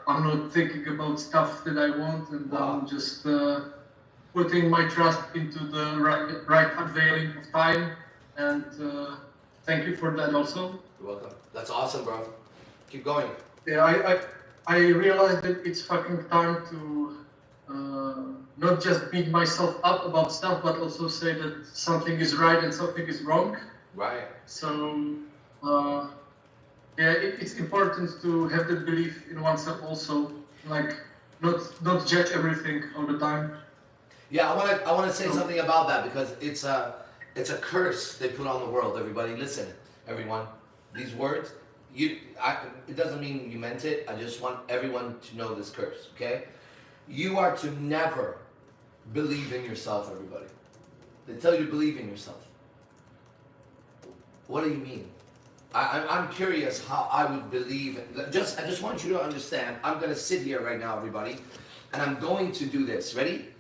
not thinking about stuff that I want, and I'm just putting my trust into the right unveiling of time. And thank you for that also. You're welcome. That's awesome, bro. Keep going. Yeah, I realized that it's fucking time to not just beat myself up about stuff, but also say that something is right and something is wrong. Right. So, it's important to have that belief in oneself also, like not judge everything all the time. Yeah, I want to say something about that because it's a curse they put on the world. Everybody, listen, everyone. These words, it doesn't mean you meant it. I just want everyone to know this curse. Okay, you are to never believe in yourself. Everybody, they tell you to believe in yourself. What do you mean? I'm curious how I would believe. I just want you to understand. I'm going to sit here right now, everybody, and I'm going to do this. Ready?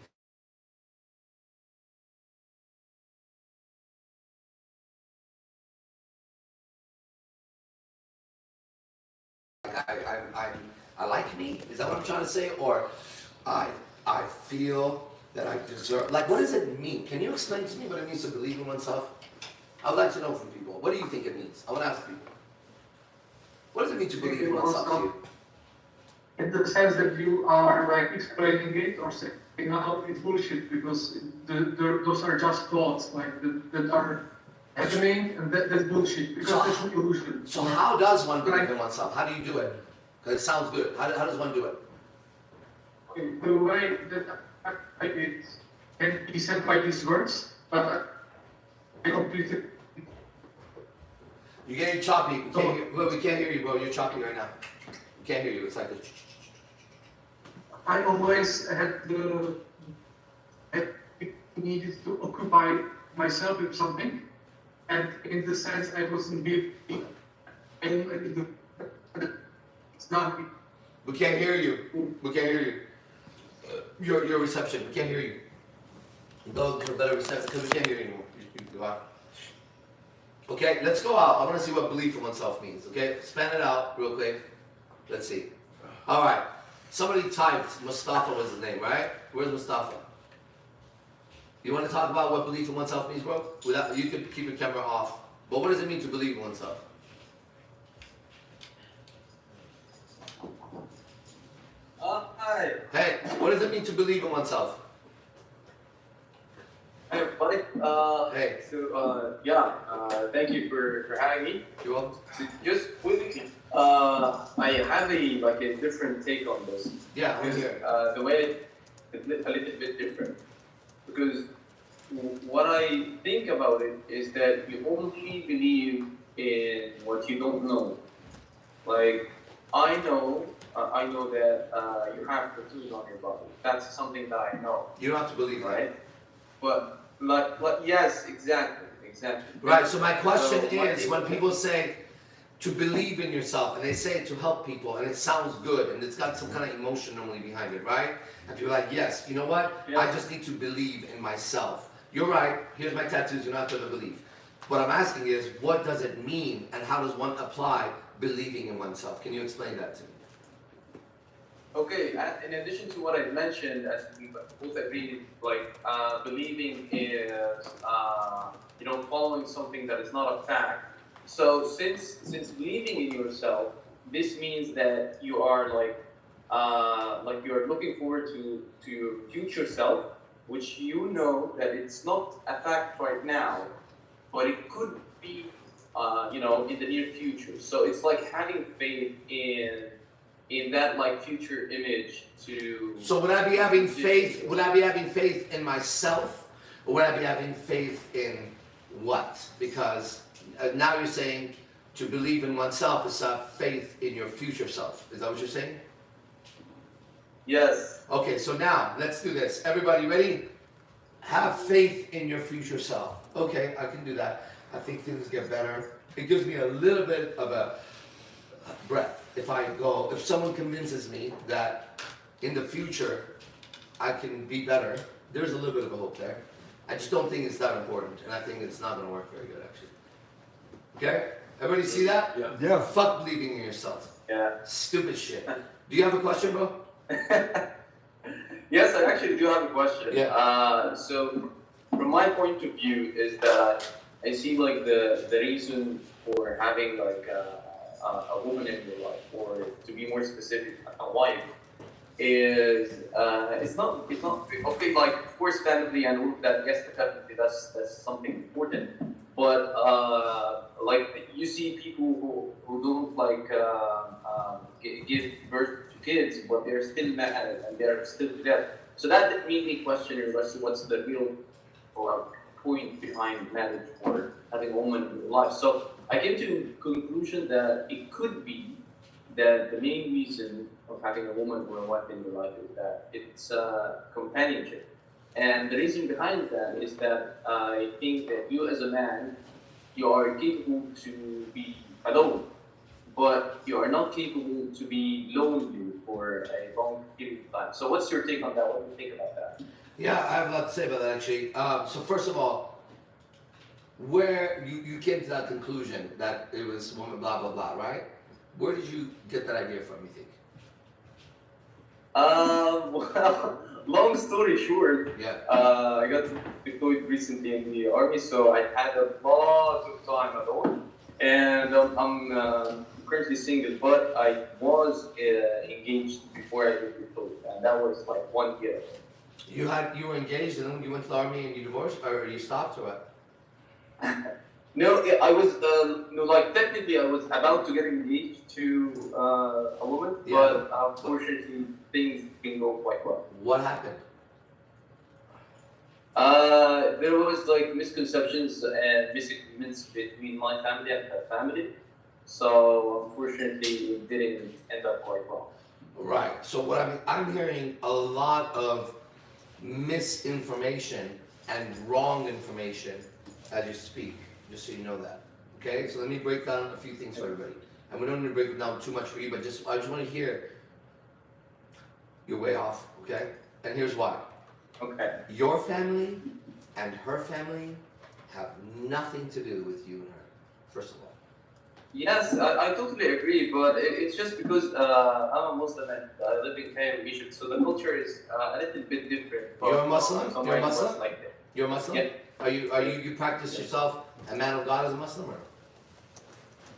I like me? Is that what I'm trying to say? Or I feel that I deserve. Like, what does it mean? Can you explain to me what it means to believe in oneself? I'd like to know from people. What do you think it means? I want to ask people. What does it mean to believe in oneself to you? In the sense that you are like explaining it or saying, no, it's bullshit because those are just thoughts like that are happening, and that's bullshit because that's an illusion. So how does one believe in oneself? How do you do it? Because it sounds good. How does one do it? The way that it can be said by these words, but I completely. You're getting choppy. We can't hear you, bro. You're choppy right now. We can't hear you. It's like a... I always needed to occupy myself with something, and in the sense I wasn't building. It's not. We can't hear you. We can't hear you. Your reception. We can't hear you. Go for better reception because we can't hear you anymore. You go out. Okay, let's go out. I want to see what belief in oneself means. Okay, span it out real quick. Let's see. All right. Somebody typed Mostafa was his name, right? Where's Mostafa? You want to talk about what belief in oneself means, bro? You could keep your camera off. But what does it mean to believe in oneself? Hi. Hey, what does it mean to believe in oneself? Hi, everybody. Hey. So, thank you for having me. You want? So just quickly, I have a different take on this. Yeah, because, the way it's a little bit different. Because what I think about it is that you only believe in what you don't know. Like, I know I know that you have tattoos on your body. That's something that I know, You don't have to believe right? that. But yes, exactly. Right, so my question So my is, thing- when people say to believe in yourself, and they say it to help people, and it sounds good, and it's got some kind of emotion normally behind it, right? And people are like, yes, you know what? Yeah. I just need to believe in myself. You're right, here's my tattoos, you don't have to believe. What I'm asking is, what does it mean, and how does one apply believing in oneself? Can you explain that to me? Okay, in addition to what I mentioned, as we both agreed, like believing is, following something that is not a fact. So since believing in yourself, this means that you are like you are looking forward to your future self, which you know that it's not a fact right now, but it could be, in the near future. So it's like having faith in that like future image to. So would I be having faith, would I be having faith in myself, or would I be having faith in what? Because now you're saying to believe in oneself is to have faith in your future self. Is that what you're saying? Yes. Okay, so now let's do this. Everybody ready? Have faith in your future self. Okay, I can do that. I think things get better. It gives me a little bit of a breath. If someone convinces me that in the future I can be better, there's a little bit of a hope there. I just don't think it's that important, and I think it's not going to work very good, actually. Okay? Everybody see that? Yeah. Yeah. Fuck believing in yourself. Yeah. Stupid shit. Do you have a question, bro? Yes, I actually do have a question. Yeah. So from my point of view is that I see like the reason for having like a woman in your life, or to be more specific, a wife, is it's not okay. Like of course, family and all of that. Yes, definitely that's something important. But like you see people who don't like give birth to kids, but they're still married and they're still together. So that made me question what's the real point behind marriage or having a woman in your life. So I came to the conclusion that it could be that the main reason of having a woman or a wife in your life is that it's companionship. And the reason behind that is that I think that you as a man, you are capable to be alone, but you are not capable to be lonely for a long period of time. So what's your take on that? What do you think about that? Yeah, I have a lot to say about that, actually. So first of all, where you came to that conclusion that it was woman blah blah blah, right? Where did you get that idea from, you think? Well, long story short, Yeah. I got deployed recently in the army, so I had a lot of time alone, and I'm currently single, but I was engaged before I got deployed, and that was like 1 year. You were engaged and then you went to the army and you divorced, or you stopped, or what? No, I was technically I was about to get engaged to a woman, Yeah. but unfortunately things didn't go quite well. What happened? There was like misconceptions and misagreements between my family and her family, so unfortunately it didn't end up quite well. Right. So what I'm hearing a lot of misinformation and wrong information as you speak, just so you know that. Okay? So let me break down a few things for everybody. And we don't need to break it down too much for you, but I just want to hear you're way off, okay? And here's why. Okay. Your family and her family have nothing to do with you and her, first of all. Yes, I totally agree, but it's just because I'm a Muslim and I live in Cairo, Egypt, so the culture is a little bit different. You're a Muslim? somewhere You're a in Muslim? West like that. You're a Muslim? Yeah. Are you practice yourself a man of God as a Muslim, or?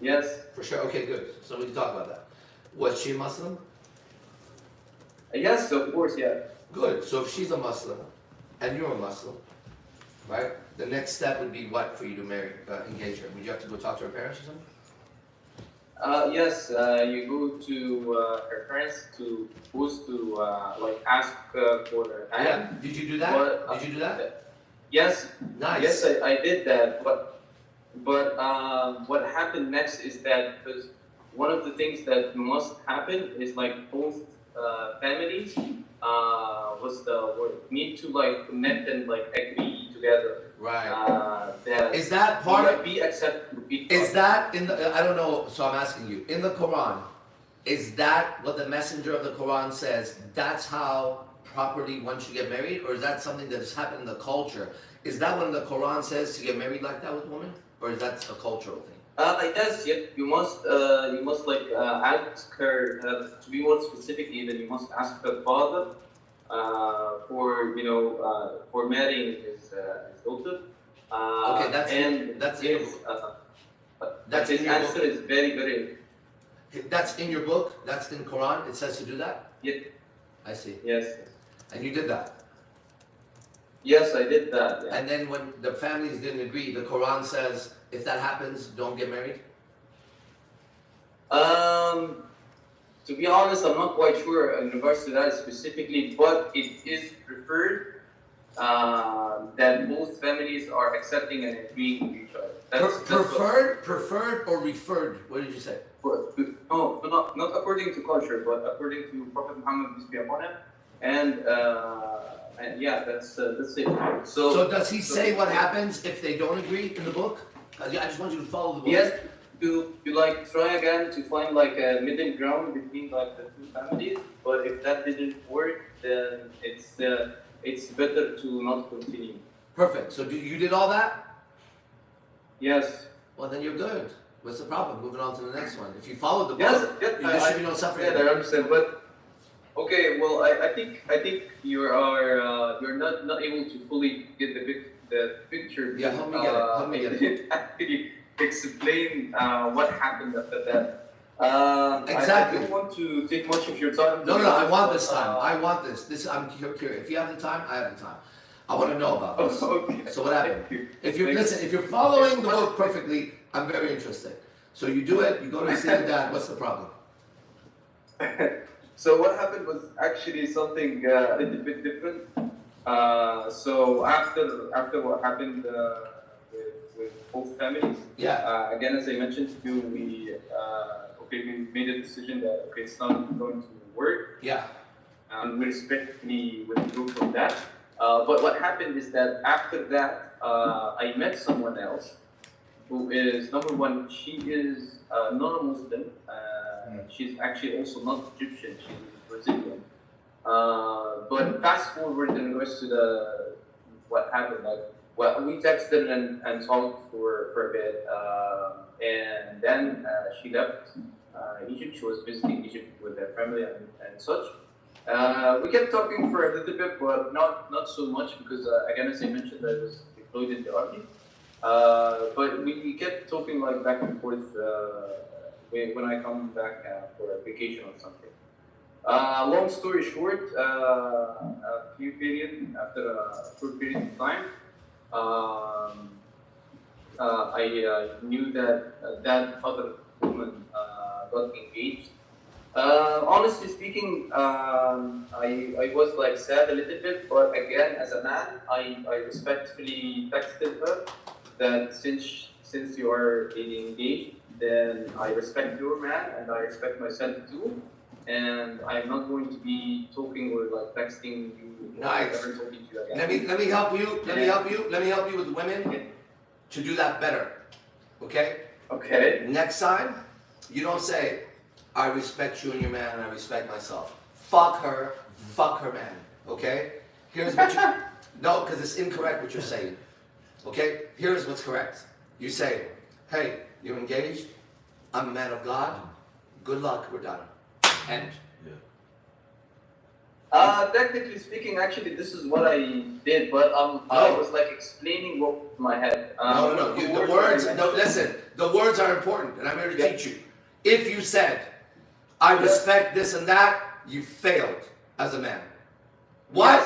Yes. For sure. Okay, good. So we can talk about that. Was she a Muslim? Yes, of course, yeah. Good. So if she's a Muslim and you're a Muslim, right? The next step would be what for you to engage her? Would you have to go talk to her parents or something? Yes, you go to her parents to ask for her hand. Yeah. Did you do that? But, Did you do that? Yes. Nice. Yes, I did that, but what happened next is that because one of the things that must happen is like both families need to like connect and like agree together. Right. That Is that part of? be accepted? Is that in the? I don't know. So I'm asking you. In the Quran, is that what the messenger of the Quran says? That's how properly one should get married, or is that something that has happened in the culture? Is that what the Quran says to get married like that with a woman, or is that a cultural thing? Yes, you must like ask her to be more specific. Even you must ask her father for marrying his daughter. Okay, that's his answer is very. That's in your book. That's in Quran. It says to do that. Yeah. I see. Yes. And you did that. Yes, I did that. Yeah. And then when the families didn't agree, the Quran says if that happens, don't get married. To be honest, I'm not quite sure in regards to that specifically, but it is preferred that both families are accepting and agreeing with each other. Preferred or referred? What did you say? No, not according to culture, but according to Prophet Muhammad, peace be upon him. And yeah, that's it. So does he say what happens if they don't agree in the book? I just want you to follow the book. Yes, you like try again to find like a middle ground between like the two families. But if that didn't work, then it's better to not continue. Perfect. So you did all that? Yes. Well, then you're good. What's the problem? Moving on to the next one. If you followed the book, Yes, there should be no suffering. Yeah, I understand. But okay, well, I think you're not able to fully get the picture. Yeah, help me get it. Help me get it. didn't actually explain what happened after that. Exactly. I don't want to take much of your time. No, I want this time. I want this. I'm curious. If you have the time, I have the time. I want to know about this. Okay. So what happened? Thank you. If you're Thank you. if you're following the book perfectly, I'm very interested. So you do it. You go to see the dad. What's the problem? So what happened was actually something a little bit different. So after what happened with both families, Yeah. again as I mentioned to you, we made a decision that it's not going to work, Yeah. and we respectfully withdrew from that. But what happened is that after that, I met someone else who is number one. She is non-Muslim. She's actually also not Egyptian. She's Brazilian. But fast forward in regards to what happened, like we texted and talked for a bit, and then she left Egypt. She was visiting Egypt with her family and such. We kept talking for a little bit, but not so much because again, as I mentioned, I was deployed in the army. But we kept talking like back and forth when I come back for a vacation or something. Long story short, after a short period of time, I knew that that other woman got engaged. Honestly speaking, I was like sad a little bit, but again, as a man, I respectfully texted her that since you are engaged, then I respect your man and I respect myself too, and I'm not going to be talking or like texting you. Nice. Or ever talking to you again. Let me help you. Let me help you with women to do that better. Okay. Okay. Next time, you don't say, I respect you and your man and I respect myself. Fuck her man. Okay? Here's what you... No, because it's incorrect what you're saying. Okay? Here's what's correct. You say, hey, you're engaged. I'm a man of God. Good luck. We're done. End. Technically speaking, actually, this is what I did, but I was like explaining what was in my head. No. The words... No, listen. The words are important, and I'm here to teach you. If you said, I respect this and that, you failed as a man. Why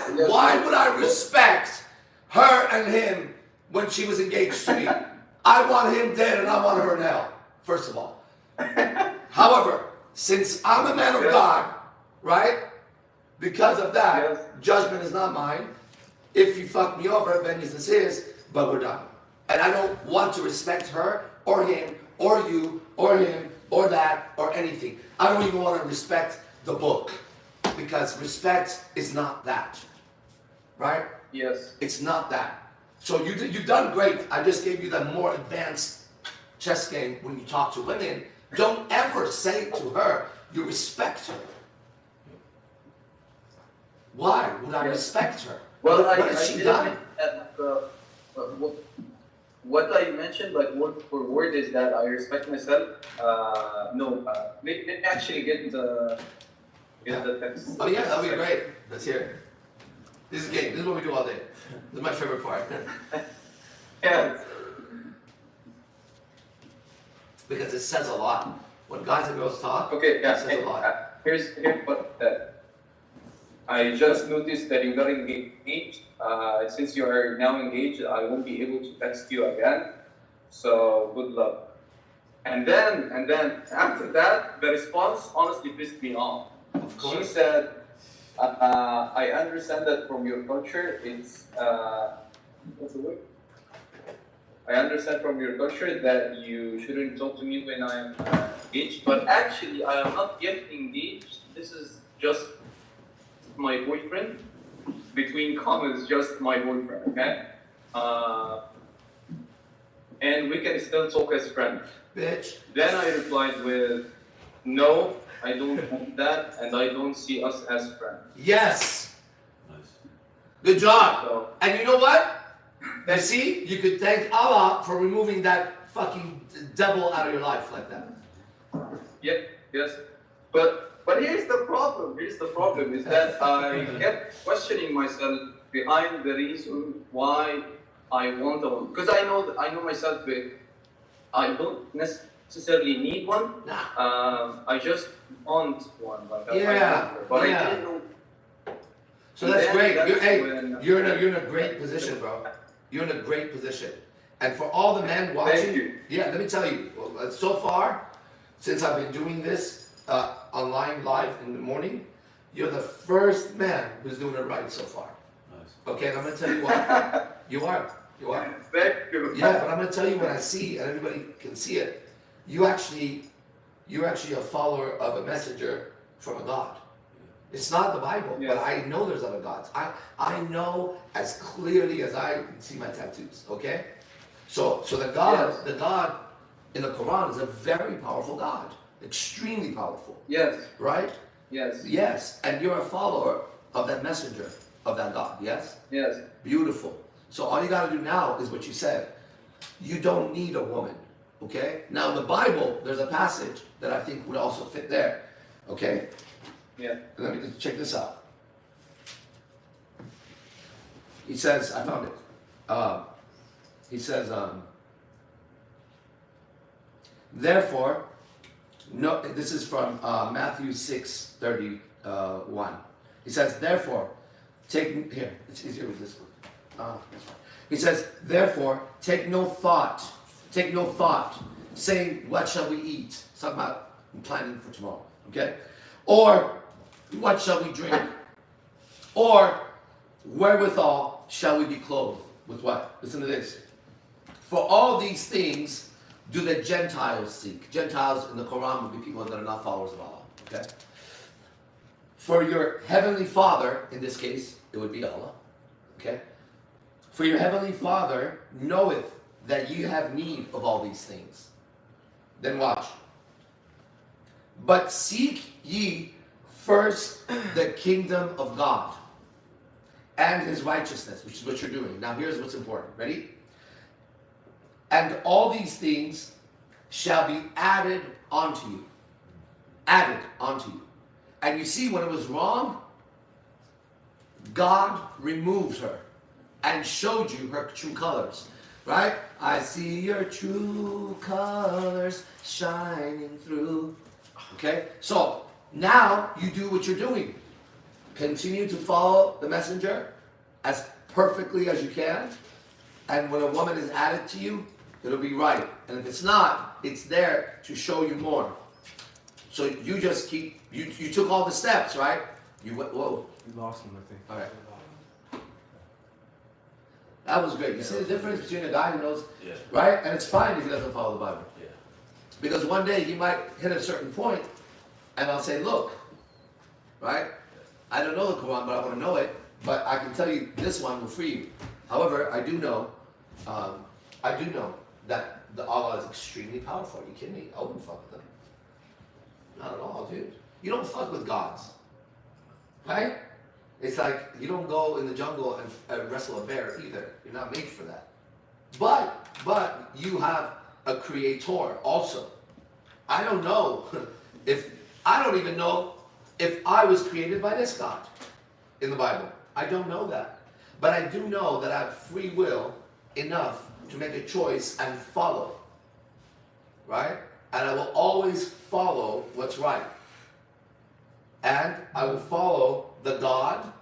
would I respect her and him when she was engaged to me? I want him dead and I want her in hell, first of all. However, since I'm a man of God, right? Because of that, judgment is not mine. If you fuck me over, vengeance is his, but we're done. And I don't want to respect her or him or you or him or that or anything. I don't even want to respect the book because respect is not that, right? Yes. It's not that. So you've done great. I just gave you the more advanced chess game when you talk to women. Don't ever say to her you respect her. Why would I respect her? Well, what I has she didn't done? mean that, what I mentioned, like word for word, is that I respect myself. Let me actually get the text. Oh yeah, that'd be great. Let's hear it. This is a game. This is what we do all day. This is my favorite part. Yeah. Because it says a lot. When guys and girls talk, Okay. Yeah. it says a lot. Here's what I just noticed that you got engaged. Since you are now engaged, I won't be able to text you again. So good luck. And then after that, the response honestly pissed me off. Of course. She said, "I understand that from your culture, it's what's the word? I understand from your culture that you shouldn't talk to me when I'm engaged, but actually I am not yet engaged. This is just my boyfriend. Between commas, just my boyfriend, okay? And we can still talk as friends." Bitch. Then I replied with, "No, I don't want that, and I don't see us as friends." Yes. Good job. So, And you know what? You see, you could thank Allah for removing that fucking devil out of your life like that. yes. But here's the problem. Here's the problem is that I kept questioning myself behind the reason why I want one. Because I know myself. I don't necessarily need one. Nah. I just want one. Like Yeah, but yeah. I didn't know. So that's Then great. that's You're in a great position, bro. You're in a great position. And for all the men watching, Thank you. yeah, let me tell you, so far, since I've been doing this online live in the morning, you're the first man who's doing it right so far. Nice. Okay, and I'm gonna tell you why. You are. Thank you. Yeah, but I'm gonna tell you what I see, and everybody can see it. You're actually a follower of a messenger from a God. It's not the Bible, Yes. but I know there's other gods. I know as clearly as I can see my tattoos. Okay, so the God, Yes. the God in the Quran is a very powerful God, extremely powerful, Yes. right? Yes. Yes, and you're a follower of that messenger of that God. Yes. Yes. Beautiful. So all you got to do now is what you said. You don't need a woman. Okay? Now in the Bible, there's a passage that I think would also fit there. Okay? Yeah. Let me check this out. He says, I found it. He says, therefore, no, this is from Matthew 6:31. He says, therefore, take, here, it's easier with this one. That's fine. He says, therefore, take no thought, saying, what shall we eat? It's talking about planning for tomorrow, okay? Or, what shall we drink? Or, wherewithal shall we be clothed? With what? Listen to this. For all these things do the Gentiles seek. Gentiles in the Quran would be people that are not followers of Allah, okay? For your heavenly Father, in this case, it would be Allah, okay? For your heavenly Father knoweth that you have need of all these things. Then watch. But seek ye first the kingdom of God and his righteousness, which is what you're doing. Now here's what's important. Ready? And all these things shall be added unto you. Added unto you. And you see, when it was wrong, God removed her and showed you her true colors, right? I see your true colors shining through. Okay? So, now you do what you're doing. Continue to follow the messenger as perfectly as you can. And when a woman is added to you, it'll be right. And if it's not, it's there to show you more. So you just keep, you took all the steps, right? You went, whoa. You lost him, I think. All right. That was great. You see the difference between a guy who knows, Yeah. right? And it's fine if he doesn't follow the Bible. Yeah. Because one day he might hit a certain point, and I'll say, look, right? I don't know the Quran, but I want to know it. But I can tell you this one will free you. However, I do know that the Allah is extremely powerful. Are you kidding me? I wouldn't fuck with them. Not at all, dude. You don't fuck with gods, right? It's like you don't go in the jungle and wrestle a bear either. You're not made for that. But you have a creator also. I don't know I don't even know if I was created by this God in the Bible. I don't know that. But I do know that I have free will enough to make a choice and follow. Right? And I will always follow what's right. And I will follow the God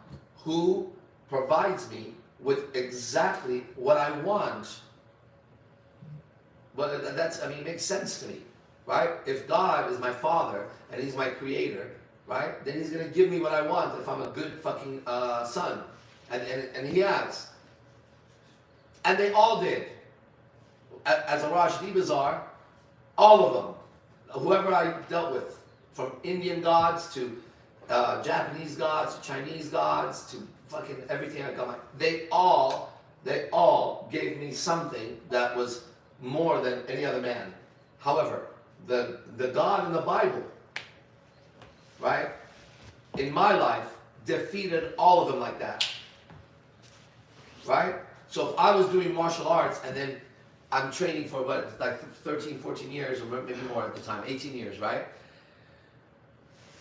who provides me with exactly what I want. But it makes sense to me, right? If God is my father and he's my creator, right? Then he's gonna give me what I want if I'm a good fucking son. And he has. And they all did. As a Rashidi Bazaar, all of them, whoever I dealt with, from Indian gods to Japanese gods to Chinese gods to fucking everything I got, they all gave me something that was more than any other man. However, the God in the Bible, right, in my life, defeated all of them like that. Right? So if I was doing martial arts and then I'm training for what, like 13, 14 years, or maybe more at the time, 18 years, right?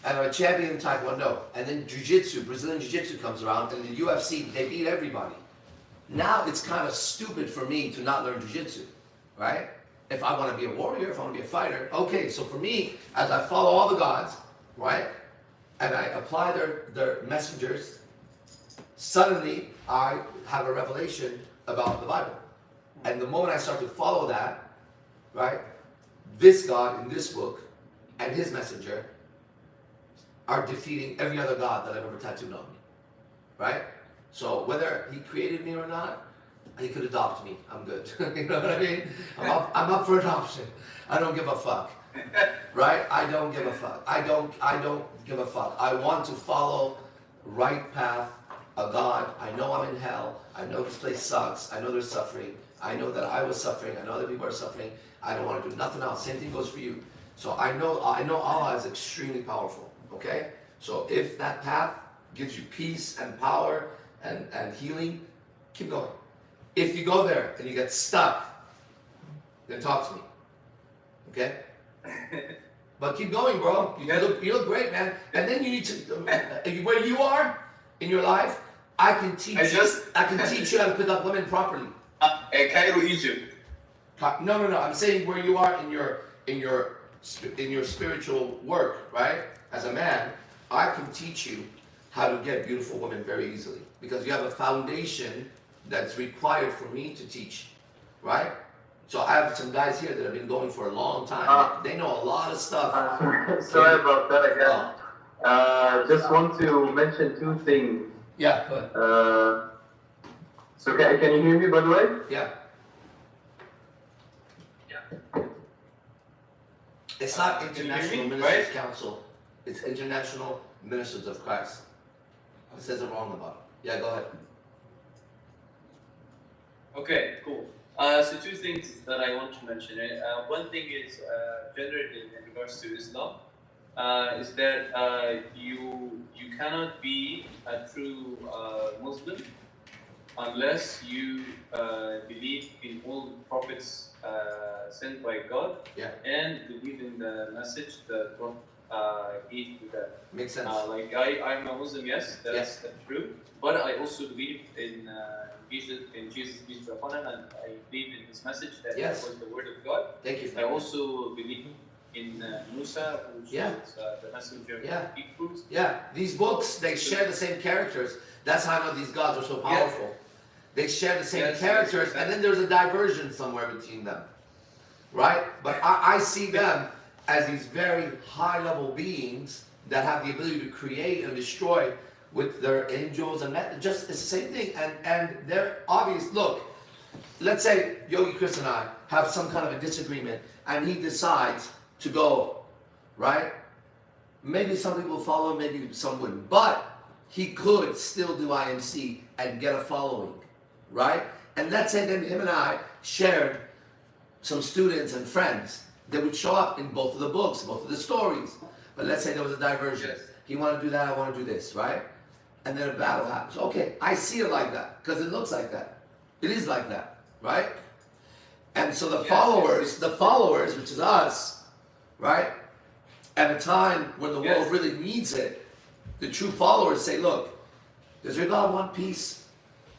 And I'm a champion in Taekwondo. And then Jiu-Jitsu, Brazilian Jiu-Jitsu comes around, and in the UFC, they beat everybody. Now it's kind of stupid for me to not learn Jiu-Jitsu, right? If I want to be a warrior, if I want to be a fighter, okay, so for me, as I follow all the gods, right? And I apply their messengers, suddenly I have a revelation about the Bible. And the moment I start to follow that, right, this God in this book and his messenger are defeating every other God that I've ever tattooed on me, right? So whether he created me or not, he could adopt me. I'm good. You know what I mean? I'm up for adoption. I don't give a fuck, right? I don't give a fuck. I don't give a fuck. I want to follow right path, a God. I know I'm in hell. I know this place sucks. I know there's suffering. I know that I was suffering. I know other people are suffering. I don't want to do nothing else. Same thing goes for you. So I know Allah is extremely powerful. Okay? So if that path gives you peace and power and healing, keep going. If you go there and you get stuck, then talk to me. Okay? But keep going, bro. You look great, man. And then you need to, where you are in your life, I can teach you how to pick up women properly. Cairo, Egypt. No. I'm saying where you are in your spiritual work, right? As a man, I can teach you how to get beautiful women very easily because you have a foundation that's required for me to teach, right? So I have some guys here that have been going for a long time. They know a lot of stuff. Sorry about that again. Just want to mention two things. Yeah, go ahead. So can you hear me, by the way? Yeah. It's not International Ministers Council. It's International Ministers of Christ. It says it wrong about it. Yeah, go ahead. Okay, cool. So two things that I want to mention. One thing is generally in regards to Islam, is that you cannot be a true Muslim unless you believe in all the prophets sent by God, and believe in the message that God gave to them. Makes sense. Like I'm a Muslim, yes, that's true. But I also believe in Jesus, peace be upon him, and I believe in his message that it was the word of God. Thank you. I also believe in Musa, who was the messenger of the Hebrews. Yeah, these books, they share the same characters. That's how I know these gods are so powerful. They share the same characters, and then there's a diversion somewhere between them, right? But I see them as these very high-level beings that have the ability to create and destroy with their angels, and that it's the same thing. And they're obvious. Look, let's say Yogi Chris and I have some kind of a disagreement and he decides to go, right? Maybe some people follow, maybe some wouldn't, but he could still do IMC and get a following, right? And let's say then him and I shared some students and friends that would show up in both of the books, both of the stories. But let's say there was a diversion. Yes. He wanted to do that, I want to do this, right? And then a battle happens. Okay, I see it like that because it looks like that. It is like that, right? And so the followers, which is us, right? At a time when the world really needs it, the true followers say, look, does your God want peace?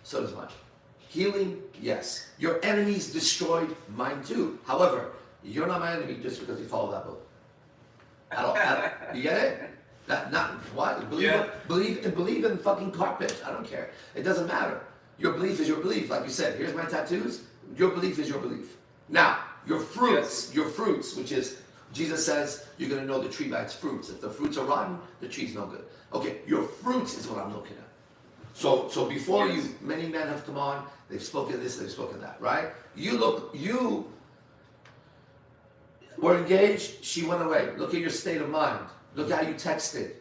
So does mine. Healing? Yes. Your enemies destroyed, mine too. However, you're not my enemy just because you follow that book. You get it? Not what? Believe in fucking carpet. I don't care. It doesn't matter. Your belief is your belief. Like you said, here's my tattoos. Your belief is your belief. Now, your fruits, which is, Jesus says, you're going to know the tree by its fruits. If the fruits are rotten, the tree's no good. Okay, your fruits is what I'm looking at. So before you, many men have come on, they've spoken this, they've spoken that, right? You were engaged, she went away. Look at your state of mind. Look how you texted.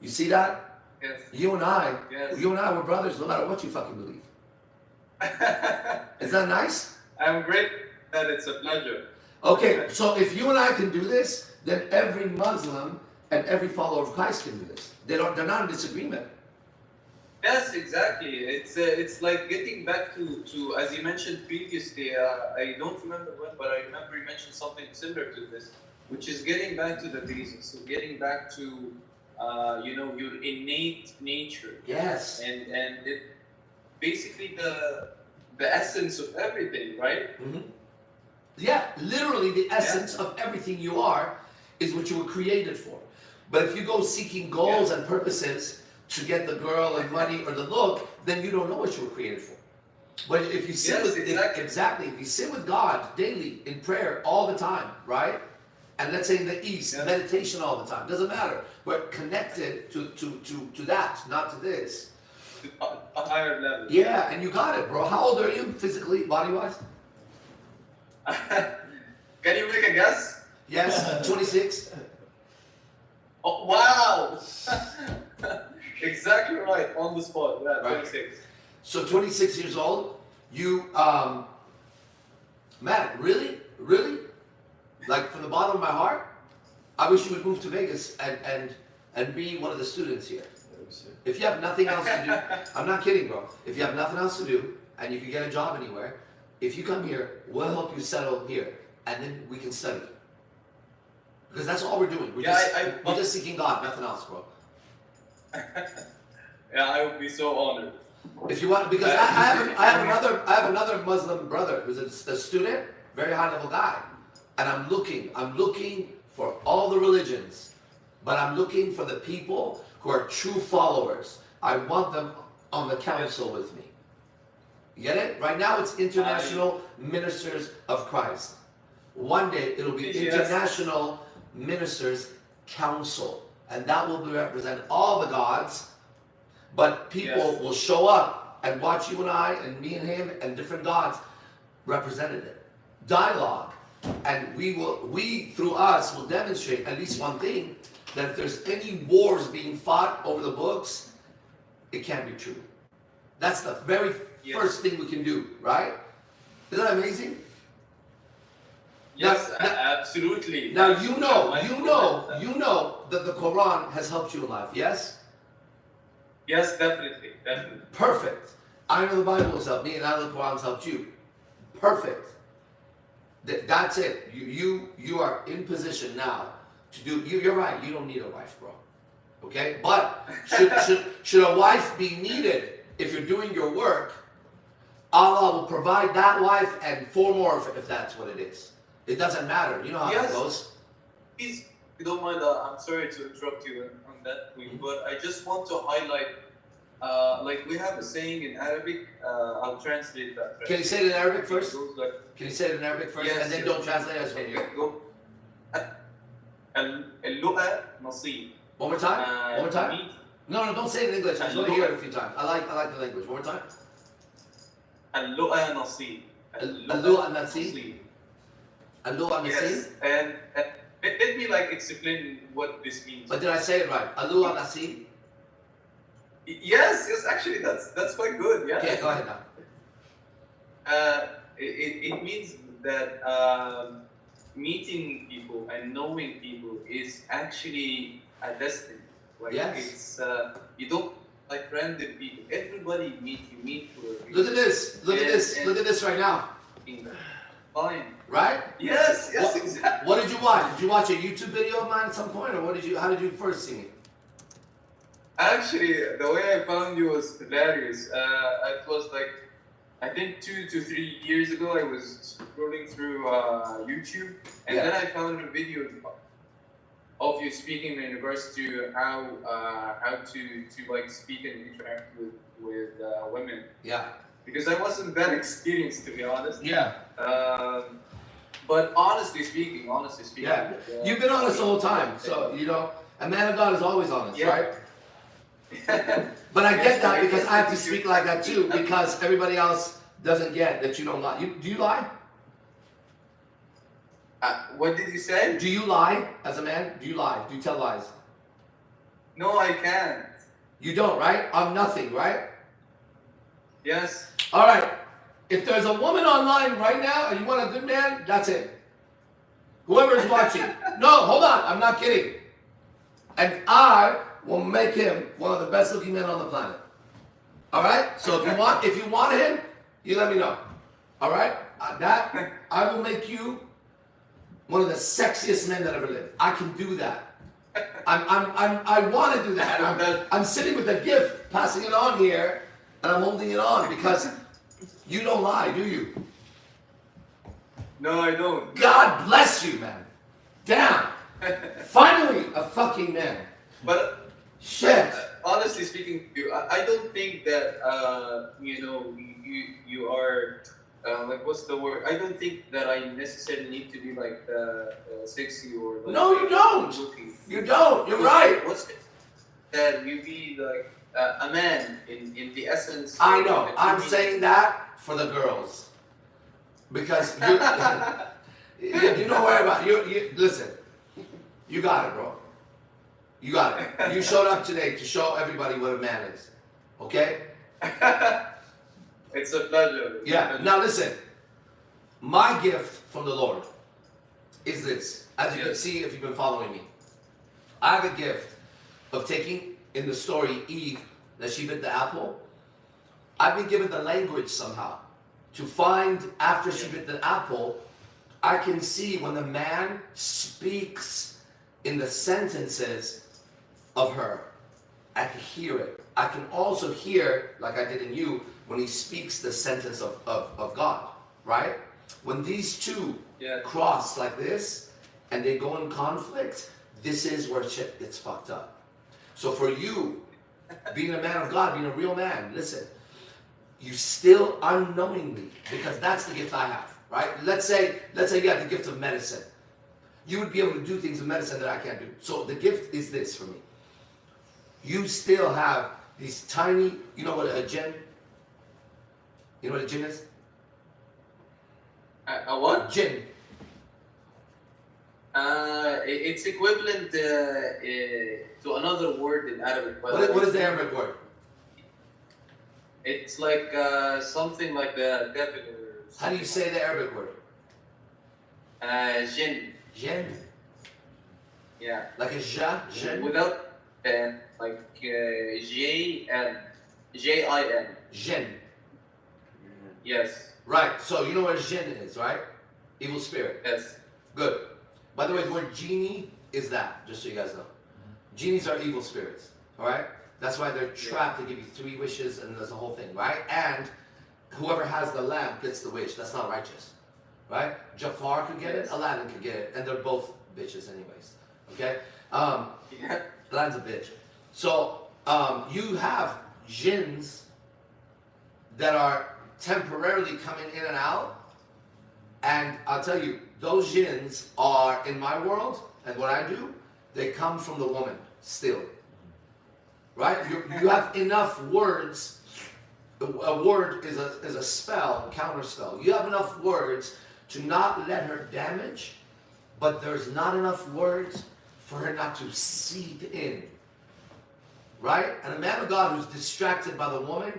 You see that? Yes. You and I were brothers no matter what you fucking believe. Is that nice? I'm great that it's a pleasure. Okay, so if you and I can do this, then every Muslim and every follower of Christ can do this. They're not in disagreement. Yes, exactly. It's like getting back to as you mentioned previously. I don't remember when, but I remember you mentioned something similar to this, which is getting back to the basics. So getting back to your innate nature. Yes. And it basically the essence of everything, right? Mm-hmm. Yeah, literally the essence of everything you are is what you were created for. But if you go seeking goals and purposes to get the girl and money or the look, then you don't know what you were created for. But if you sit if you sit with God daily in prayer all the time, right? And let's say in the East, meditation all the time, doesn't matter. We're connected to that, not to this. A higher level. Yeah, and you got it, bro. How old are you physically, body-wise? Can you make a guess? Yes, 26. Oh, wow! Exactly right, on the spot. Yeah, Right. 26. So 26 years old, you, man, really? Like from the bottom of my heart, I wish you would move to Vegas and be one of the students here. If you have nothing else to do, I'm not kidding, bro. If you have nothing else to do and you can get a job anywhere, if you come here, we'll help you settle here and then we can study. Because that's all we're doing. We're just seeking God, nothing else, bro. Yeah, I would be so honored. If you want, because I have another Muslim brother who's a student, very high level guy, and I'm looking for all the religions, but I'm looking for the people who are true followers. I want them on the council with me. You get it? Right now it's International Ministers of Christ. One day it'll be International Ministers Council, and that will represent all the gods. But people will show up and watch you and I and me and him and different gods represented it. Dialogue. And we through us will demonstrate at least one thing, that if there's any wars being fought over the books, it can't be true. That's the very first thing we can do, right? Isn't that amazing? Yes, absolutely. Now you know that the Quran has helped you in life, yes? Yes, definitely. Perfect. I know the Bible has helped me, and I know the Quran's helped you. Perfect. That's it. You are in position now to do. You're right. You don't need a wife, bro. Okay, but should a wife be needed if you're doing your work? Allah will provide that wife and 4 more if that's what it is. It doesn't matter. You know how that goes. Please, if you don't mind, I'm sorry to interrupt you on that point, but I just want to highlight, like we have a saying in Arabic, I'll translate that. Can you say it in Arabic first? It goes like, Can you say it in Arabic first, Yes, and then yes. don't translate as well here? اللؤة نصيب. One more time. One more time. meat- No, don't say it in English. I just want to hear it a few times. I like the language. One more time. اللؤى نصيب. اللؤى نصيب. اللؤى Yes, نصيب. and let me like explain what this means. But did I say it right? اللؤى نصيب. Yes, actually that's quite good. Yeah. Okay, go ahead now. It means that meeting people and knowing people is actually a destiny. Like Yes. it's you don't like random people. Everybody you meet for a reason. Look at this. Look at this. And- Look at this right now. Fine. Right? Yes, What- exactly. What did you watch? Did you watch a YouTube video of mine at some point, or how did you first see me? Actually, the way I found you was hilarious. It was like, I think 2 to 3 years ago, I was scrolling through YouTube, and Yeah. then I found a video of you speaking in regards to how to like speak and interact with women. Yeah. Because I wasn't that experienced, to be honest. Yeah. But honestly speaking, Yeah. You've been honest the whole time, so you know, a man of God is always honest, Yeah. right? But I get that because I have to speak like that too, because everybody else doesn't get that you don't lie. Do you lie? What did you say? Do you lie as a man? Do you lie? Do you tell lies? No, I can't. You don't, right? I'm nothing, right? Yes. All right. If there's a woman online right now and you want a good man, that's it. Whoever's watching. No, hold on. I'm not kidding. And I will make him one of the best looking men on the planet. All right? So if you want him, you let me know. All right? I will make you one of the sexiest men that ever lived. I can do that. I want to do that. I'm sitting with a gift, passing it on here, and I'm holding it on because you don't lie, do you? No, I don't. God bless you, man. Damn. Finally, a fucking man. But Shit. honestly speaking, I don't think that you are like what's the word? I don't think that I necessarily need to be like sexy or. Like, No, you don't. looking. You don't. You're right. What's that you be like a man in the essence? I know. I'm saying that for the girls. Because you don't worry about it. You listen. You got it, bro. You got it. You showed up today to show everybody what a man is. Okay? It's a pleasure. Yeah. Now listen. My gift from the Lord is this. As you can see if you've been following me. I have a gift of taking in the story Eve, that she bit the apple. I've been given the language somehow to find after she bit the apple, I can see when the man speaks in the sentences of her. I can hear it. I can also hear, like I did in you, when he speaks the sentence of God, right? When these two cross like this and they go in conflict, this is where shit gets fucked up. So for you, being a man of God, being a real man, listen, you still unknowingly, because that's the gift I have, right? Let's say you have the gift of medicine. You would be able to do things in medicine that I can't do. So the gift is this for me. You still have these tiny, you know what a jinn? You know what a jinn is? A what? Jinn. It's equivalent to another word in Arabic. But What is the Arabic word? It's like something like the devil. How do you say the Arabic word? Jinn. Jinn. Yeah. Like a ja, jinn. Without like J-N. J-I-N. Jinn. Yes. Right. So you know what a jinn is, right? Evil spirit. Yes. Good. By the way, the word genie is that, just so you guys know. Genies are evil spirits, all right? That's why they're trapped to give you 3 wishes and there's a whole thing, right? And whoever has the lamp gets the wish. That's not righteous, right? Jafar could get it, Aladdin could get it, and they're both bitches anyways, okay? Aladdin's a bitch. So you have jinns that are temporarily coming in and out, and I'll tell you, those jinns are in my world, and what I do, they come from the woman still. Right? You have enough words A word is a spell, counter spell. You have enough words to not let her damage, but there's not enough words for her not to seed in. Right? And a man of God who's distracted by the woman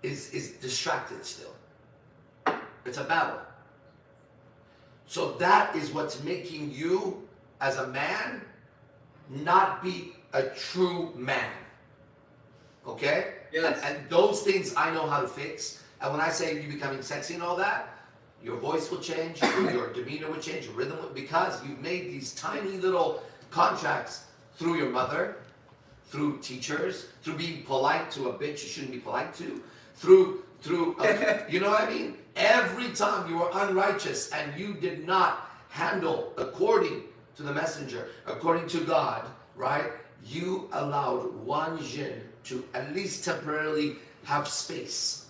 is distracted still. It's a battle. So that is what's making you, as a man, not be a true man. Okay? Yes. And those things I know how to fix. And when I say you becoming sexy and all that, your voice will change, your demeanor will change, your rhythm will, because you've made these tiny little contracts through your mother, through teachers, through being polite to a bitch you shouldn't be polite to, through you know what I mean? Every time you were unrighteous and you did not handle according to the messenger, according to God, right? You allowed one jinn to at least temporarily have space.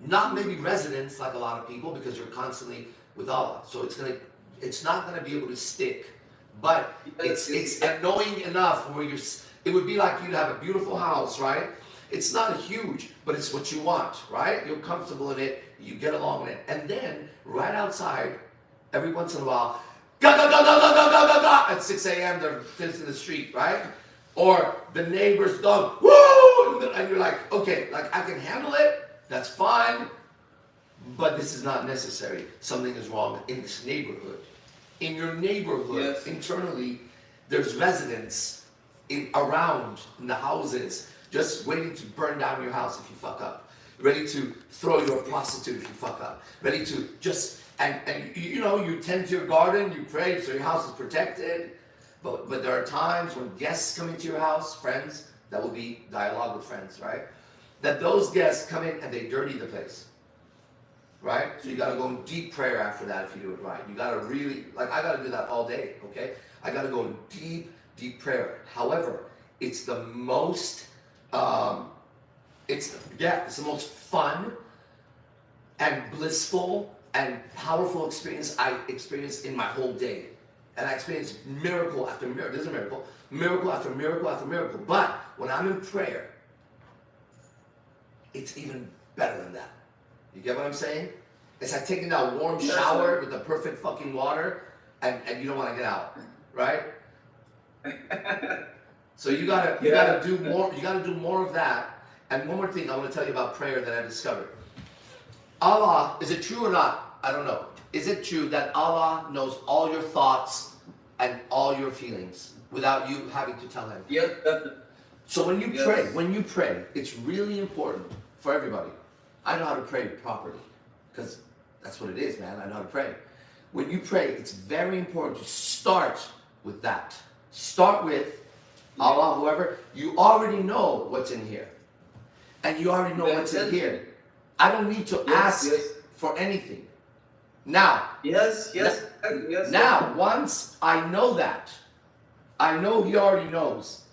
Not maybe residence like a lot of people, because you're constantly with Allah. So it's not gonna be able to stick. But it's annoying enough where it would be like you'd have a beautiful house, right? It's not huge, but it's what you want, right? You're comfortable in it, you get along with it. And then, right outside, every once in a while, ga ga ga ga ga ga ga ga ga, at 6 a.m. they're fencing the street, right? Or the neighbor's dog, woo! And you're like, okay, like I can handle it, that's fine, but this is not necessary. Something is wrong in this neighborhood. In your neighborhood, Yes. internally, there's residents around in the houses, just waiting to burn down your house if you fuck up. Ready to throw you a prostitute if you fuck up. Ready to just, and you know, you tend to your garden, you pray, so your house is protected. But there are times when guests come into your house, friends, that will be dialogue with friends, right? That those guests come in and they dirty the place. Right? So you gotta go in deep prayer after that if you do it right. You gotta really, like I gotta do that all day, okay? I gotta go in deep, deep prayer. However, it's the most, it's the most fun and blissful and powerful experience I experienced in my whole day. And I experienced miracle after miracle. This is a miracle. Miracle after miracle after miracle. But when I'm in prayer, it's even better than that. You get what I'm saying? It's like taking that warm shower with the perfect fucking water and you don't want to get out, right? So you gotta do more. You gotta do more of that. And one more thing I want to tell you about prayer that I discovered. Allah, is it true or not? I don't know. Is it true that Allah knows all your thoughts and all your feelings without you having to tell Him? Yes, definitely. So when you pray, it's really important for everybody. I know how to pray properly, because that's what it is, man. I know how to pray. When you pray, it's very important to start with that. Start with Allah, whoever. You already know what's in here. And you already know what's in here. I don't need to ask for anything. Now, Yes. now, once I know that, I know He already knows.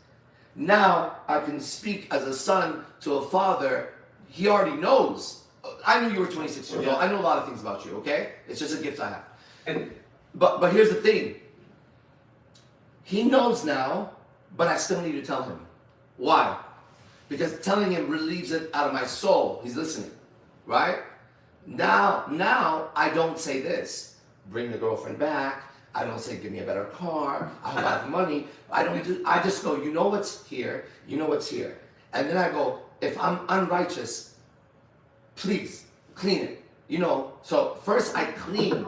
Now, I can speak as a son to a father. He already knows. I knew you were 26 years old. I know a lot of things about you, okay? It's just a gift I have. But here's the thing. He knows now, but I still need to tell him. Why? Because telling him relieves it out of my soul. He's listening, right? Now I don't say this. Bring the girlfriend back. I don't say give me a better car. I don't have money. I just go, you know what's here. You know what's here. And then I go, if I'm unrighteous, please clean it. You know, so first I clean.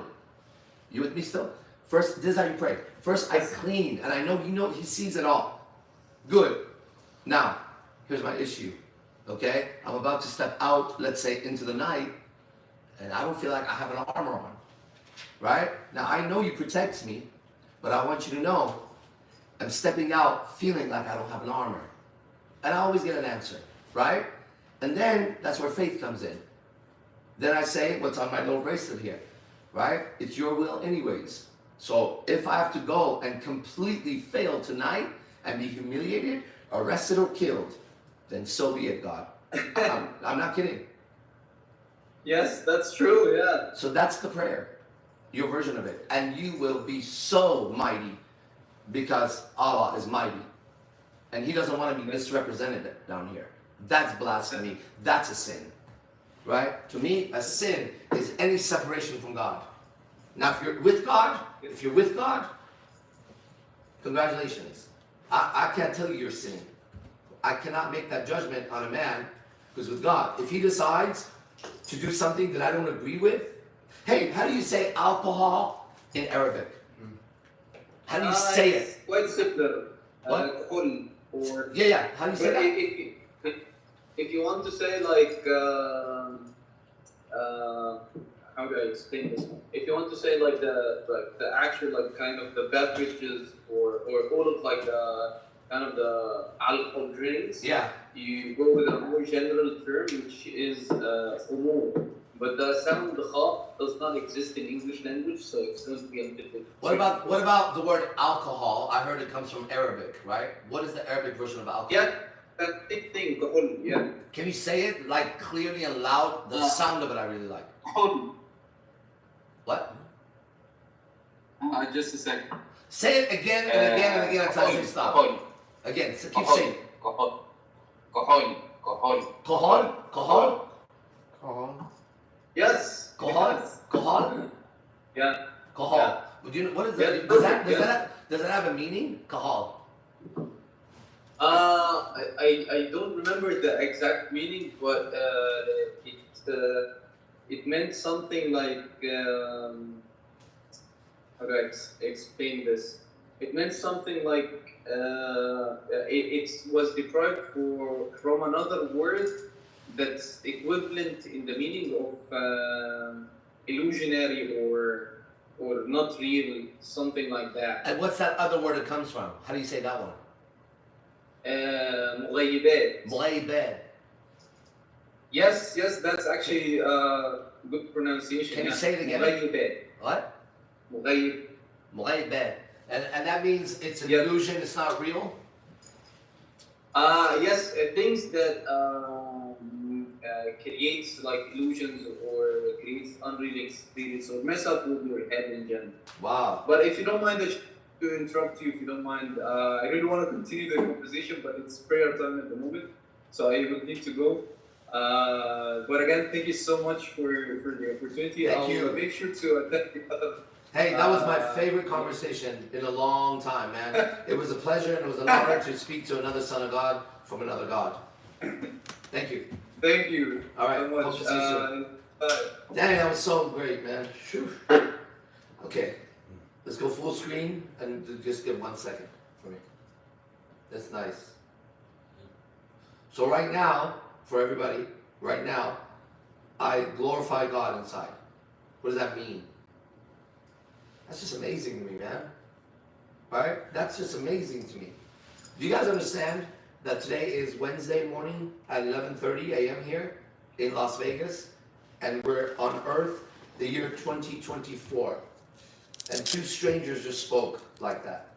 You with me still? First, this is how you pray. First I clean, and I know He sees it all. Good. Now, here's my issue. Okay? I'm about to step out, let's say, into the night, and I don't feel like I have an armor on. Right? Now I know you protect me, but I want you to know I'm stepping out feeling like I don't have an armor. And I always get an answer. Right? And then that's where faith comes in. Then I say, what's on my little bracelet here? Right? It's your will anyways. So if I have to go and completely fail tonight and be humiliated, arrested or killed, then so be it, God. I'm not kidding. Yes, that's true, yeah. So that's the prayer, your version of it. And you will be so mighty because Allah is mighty. And He doesn't want to be misrepresented down here. That's blasphemy. That's a sin. Right? To me, a sin is any separation from God. Now, if you're with God, congratulations. I can't tell you you're sinning. I cannot make that judgment on a man who's with God. If he decides to do something that I don't agree with, hey, how do you say alcohol in Arabic? How do you say It's it? quite simpler. What? Khul, or Yeah. How do you say but that? if you want to say like how do I explain this? If you want to say like the actual like kind of the beverages or all of like the kind of the alcohol drinks, Yeah. you go with a more general term which is khumur. But the sound the kha does not exist in English language, so it's going to be a bit different. What about the word alcohol? I heard it comes from Arabic, right? What is the Arabic version of alcohol? Yeah, that same thing, khul, yeah. Can you say it like clearly and loud? The sound of it I really like. Khul. What? Just a second. Say it again and again and again until I say stop. Khul. Again, so keep saying. Khul. Khul. Khul. Kohol? Kohol? Yes. Kohol? Yes. Kohol? Yeah. Kohol. Yeah. Would you know, what is Yeah, that? perfect, Does that have a meaning? Kohol. I don't remember the exact meaning, but it meant something like how do I explain this? It meant something like it was derived from another word that's equivalent in the meaning of illusionary or not real, something like that. And what's that other word it comes from? How do you say that one? مغيبات. Mulaybed. Yes, that's actually good pronunciation. Can you yeah. say it again? مغيبات. What? مغيب. Mulaybed. And that means it's an Yeah. illusion, it's not real? Yes, things that creates like illusions or creates unreal experience or mess up with your head in general. Wow. But if you don't mind, to interrupt you, if you don't mind, I really want to continue the conversation, but it's prayer time at the moment, so I will need to go. But again, thank you so much for the opportunity. Thank I'll you. make sure to attend the other. Hey, that was my favorite conversation in a long time, man. It was a pleasure and it was an honor to speak to another son of God from another God. Thank you. Thank you. All right, so much. hope to see you soon. Bye. Dang, that was so great, man. Phew. Okay, let's go full screen and just give 1 second for me. That's nice. So right now, for everybody, right now, I glorify God inside. What does that mean? That's just amazing to me, man. Right? That's just amazing to me. Do you guys understand that today is Wednesday morning at 11:30 a.m. here in Las Vegas, and we're on Earth, the year 2024, and two strangers just spoke like that.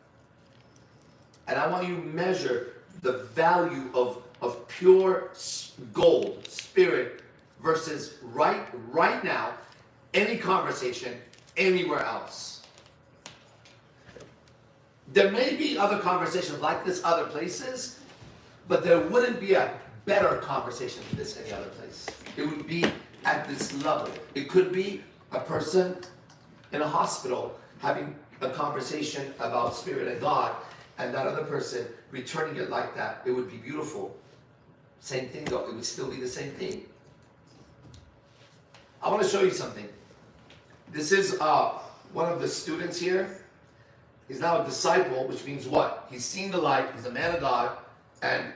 And I want you to measure the value of pure gold, spirit, versus right now, any conversation, anywhere else. There may be other conversations like this other places, but there wouldn't be a better conversation than this any other place. It would be at this level. It could be a person in a hospital having a conversation about spirit and God, and that other person returning it like that. It would be beautiful. Same thing though, it would still be the same thing. I want to show you something. This is one of the students here. He's now a disciple, which means what? He's seen the light, he's a man of God, and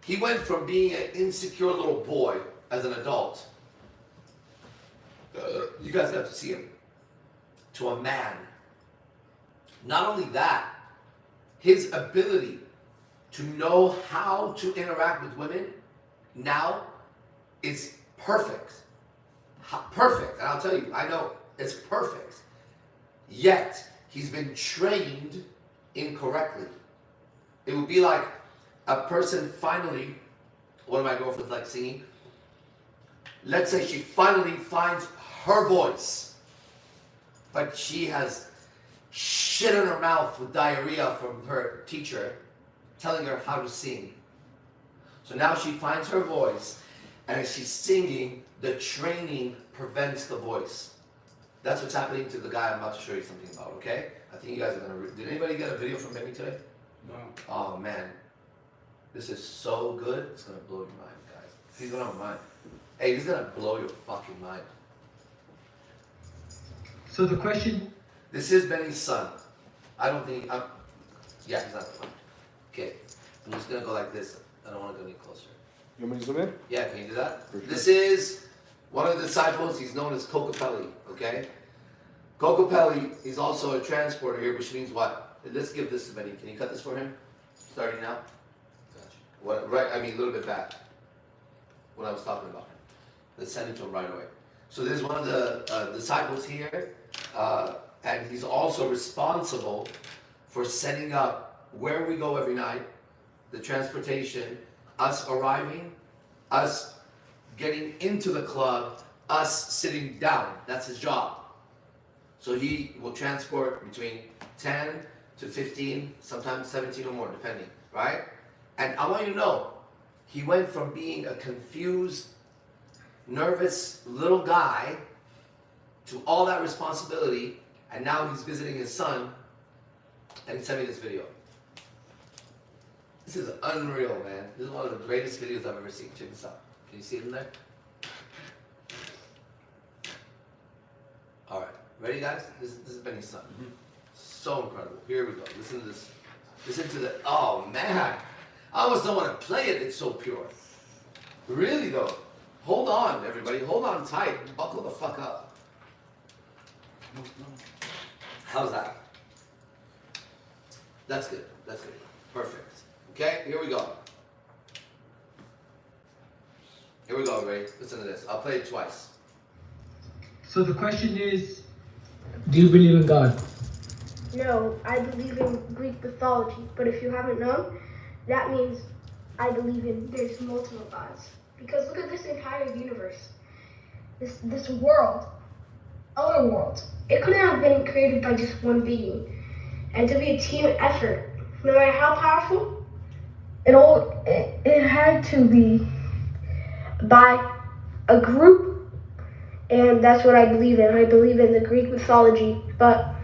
he went from being an insecure little boy as an adult, you guys got to see him, to a man. Not only that, his ability to know how to interact with women now is perfect. Perfect, and I'll tell you, I know, it's perfect. Yet, he's been trained incorrectly. It would be like a person finally, one of my girlfriends like singing, let's say she finally finds her voice, but she has shit in her mouth with diarrhea from her teacher telling her how to sing. So now she finds her voice, and as she's singing, the training prevents the voice. That's what's happening to the guy I'm about to show you something about, okay? I think you guys are gonna, did anybody get a video from Benny today? No. Oh man, this is so good, it's gonna blow your mind, guys. He's gonna mind. Hey, he's gonna blow your fucking mind. So the question, This is Benny's son. I don't think, yeah, he's not the one. Okay, I'm just gonna go like this. I don't wanna go any closer. You want me to zoom in? Yeah, can you do that? For sure. This is one of the disciples. He's known as Kokopelli, okay? Kokopelli, he's also a transporter here, which means what? Let's give this to Benny. Can you cut this for him? Starting now? Gotcha. What, right, I mean, a little bit back. When I was talking about him. Let's send it to him right away. So this is one of the disciples here, and he's also responsible for setting up where we go every night, the transportation, us arriving, us getting into the club, us sitting down. That's his job. So he will transport between 10 to 15, sometimes 17 or more, depending, right? And I want you to know, he went from being a confused, nervous little guy to all that responsibility, and now he's visiting his son, and he sent me this video. This is unreal, man. This is one of the greatest videos I've ever seen. Check this out. Can you see it in there? All right, ready, guys? This is Benny's son. So incredible. Here we go. Listen to this. Listen to the. Oh man, I almost don't want to play it. It's so pure. Really though. Hold on, everybody. Hold on tight. Buckle the fuck up. How's that? That's good. That's good. Perfect. Okay, here we go. Here we go, Ray. Listen to this. I'll play it twice. so the question is, do you believe in God? No, I believe in Greek mythology, but if you haven't known, that means I believe in there's multiple gods. Because look at this entire universe. This world, our world, it couldn't have been created by just one being. And to be a team effort, no matter how powerful, it had to be by a group, and that's what I believe in. I believe in the Greek mythology, but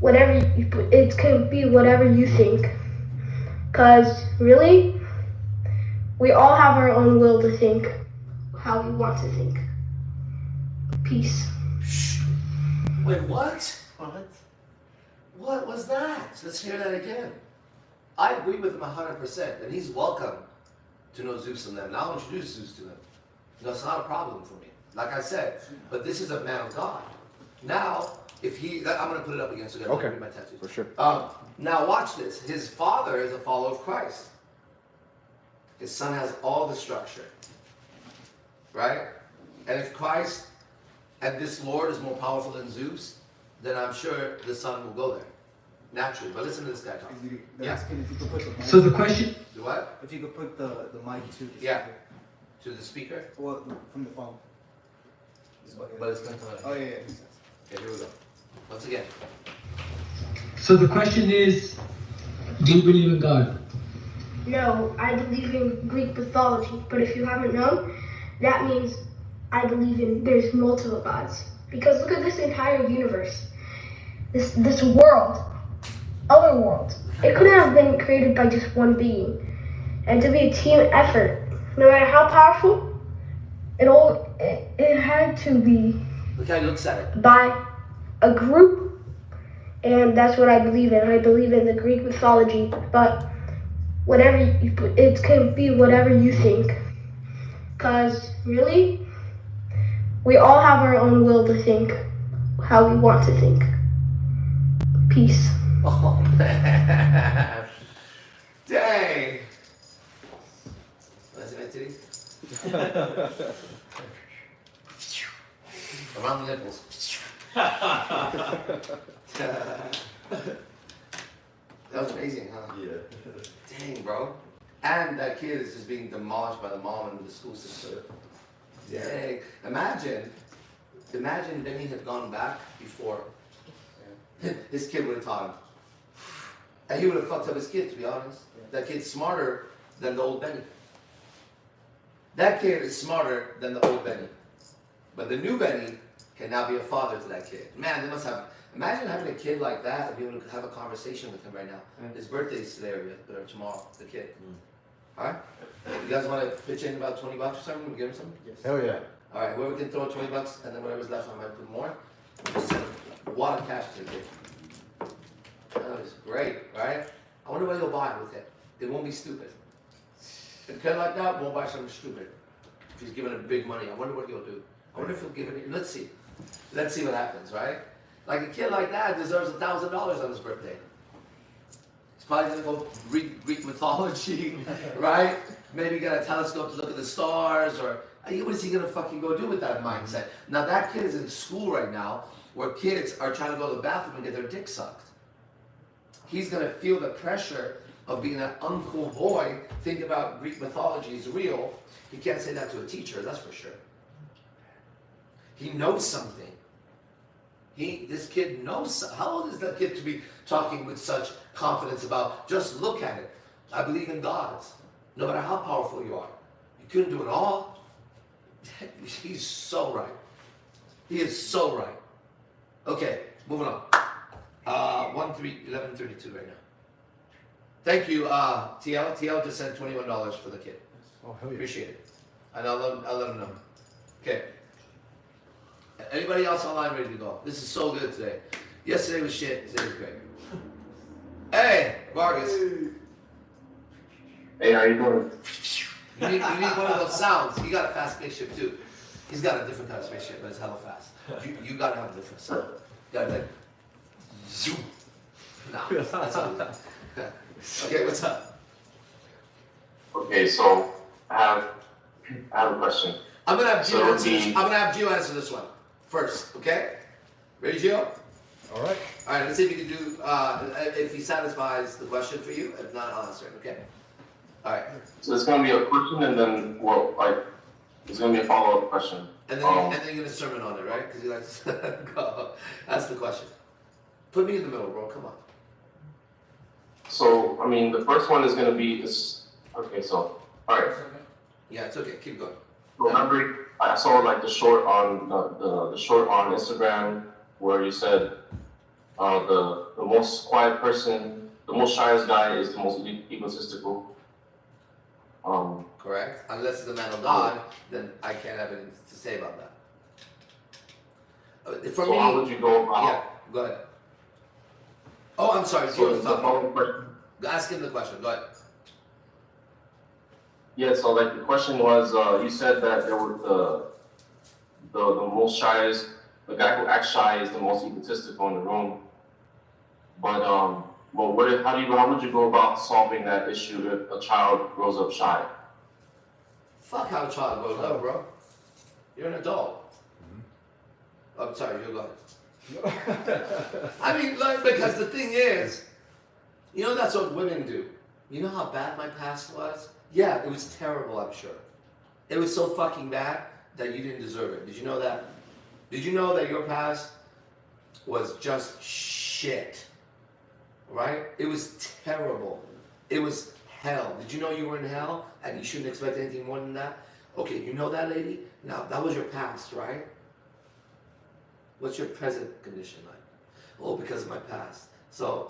whatever it can be whatever you think, because really we all have our own will to think how we want to think. Peace. Wait, what? What was that? Let's hear that again. I agree with him 100%, and he's welcome to know Zeus and them. And I'll introduce Zeus to them. It's not a problem for me. Like I said, but this is a man of God. Now, if he, I'm going to put it up again so you guys Okay. can read my tattoos. For sure. Now watch this. His father is a follower of Christ. His son has all the structure. Right? And if Christ and this Lord is more powerful than Zeus, then I'm sure the son will go there. Naturally. But listen to this guy talk. They're Yeah. asking if you could put the mic, So the question, Do what? if you could put the mic to the Yeah. speaker. To the speaker? Well, from the phone. But it's going to Oh yeah, makes sense. Okay, here we go. Once again. so the question is, do you believe in God? No, I believe in Greek mythology, but if you haven't known, that means I believe in there's multiple gods. Because look at this entire universe. This world, our world, it couldn't have been created by just one being. And to be a team effort, no matter how powerful, it had to be Look how he looks at it. by a group, and that's what I believe in. I believe in the Greek mythology, but whatever it can be whatever you think, because really we all have our own will to think how we want to think. Peace. Oh man. Dang. Wanna see my titties? Around the nipples. That was amazing, huh? Yeah. Dang, bro. And that kid is just being demolished by the mom and the school system. Dang. Imagine Benny had gone back before. His kid would have taught him. And he would have fucked up his kid, to be honest. That kid's smarter than the old Benny. That kid is smarter than the old Benny. But the new Benny can now be a father to that kid. Man, they must have, imagine having a kid like that and be able to have a conversation with him right now. His birthday's today or tomorrow, the kid. Alright? You guys want to pitch in about 20 bucks or something? We give him some? Hell yeah. Alright, whoever can throw 20 bucks and then whatever's left, I might put more. Just send a wad of cash to the kid. That was great, right? I wonder what he'll buy with it. It won't be stupid. A kid like that won't buy something stupid. If he's giving him big money, I wonder what he'll do. I wonder if he'll give it. Let's see. Let's see what happens, right? Like a kid like that deserves $1,000 on his birthday. He's probably gonna go read Greek mythology, right? Maybe get a telescope to look at the stars, or what is he gonna fucking go do with that mindset? Now that kid is in school right now, where kids are trying to go to the bathroom and get their dick sucked. He's gonna feel the pressure of being an uncool boy, think about Greek mythology is real. He can't say that to a teacher, that's for sure. He knows something. This kid knows. How old is that kid to be talking with such confidence about, just look at it. I believe in gods. No matter how powerful you are. You couldn't do it all. He's so right. He is so right. Okay, moving on. 11:32 right now. Thank you, TL. TL just sent $21 for the kid. Oh, hell yeah. Appreciate it. And I'll let him know. Okay. Anybody else online ready to go? This is so good today. Yesterday was shit. Today was great. Hey, Vargas. Hey, how you doing? You need one of those sounds. You got a fast spaceship too. He's got a different kind of spaceship, but it's hella fast. You gotta have a different sound. You gotta like zoom. No, that's all. Okay, what's up? Okay, so I have a question. I'm gonna have Gio So answer this. I'm gonna have Gio answer this one first. Okay? Ready, Gio? All right. All right. Let's see if you can do. If he satisfies the question for you. If not, I'll answer it. Okay. All right. So it's gonna be a question and then, well, like, it's gonna be a follow-up question. And then you're gonna sermon on it, right? Because you like to go. That's the question. Put me in the middle, bro. Come on. So, I mean, the first one is gonna be okay. So, all right. Yeah, it's okay. Keep going. Remember, I saw like the short on the short on Instagram where you said the most quiet person, the most shyest guy is the most egotistical. Correct. Unless it's a man of God, then I can't have anything to say about that. For so me, how would you go about? Yeah. Go ahead. Oh, I'm sorry. So Gio's the talking. following question. Ask him the question. Go ahead. Yeah, so like the question was, you said that there were the most shyest, the guy who acts shy is the most egotistical in the room. But well, how would you go about solving that issue if a child grows up shy? Fuck how a child grows up, bro. You're an adult. I'm sorry. You go ahead. I mean, like, because the thing is, you know, that's what women do. You know how bad my past was? Yeah, it was terrible, I'm sure. It was so fucking bad that you didn't deserve it. Did you know that? Did you know that your past was just shit? Right? It was terrible. It was hell. Did you know you were in hell and you shouldn't expect anything more than that? Okay, you know that, lady? Now, that was your past, right? What's your present condition like? Oh, because of my past. So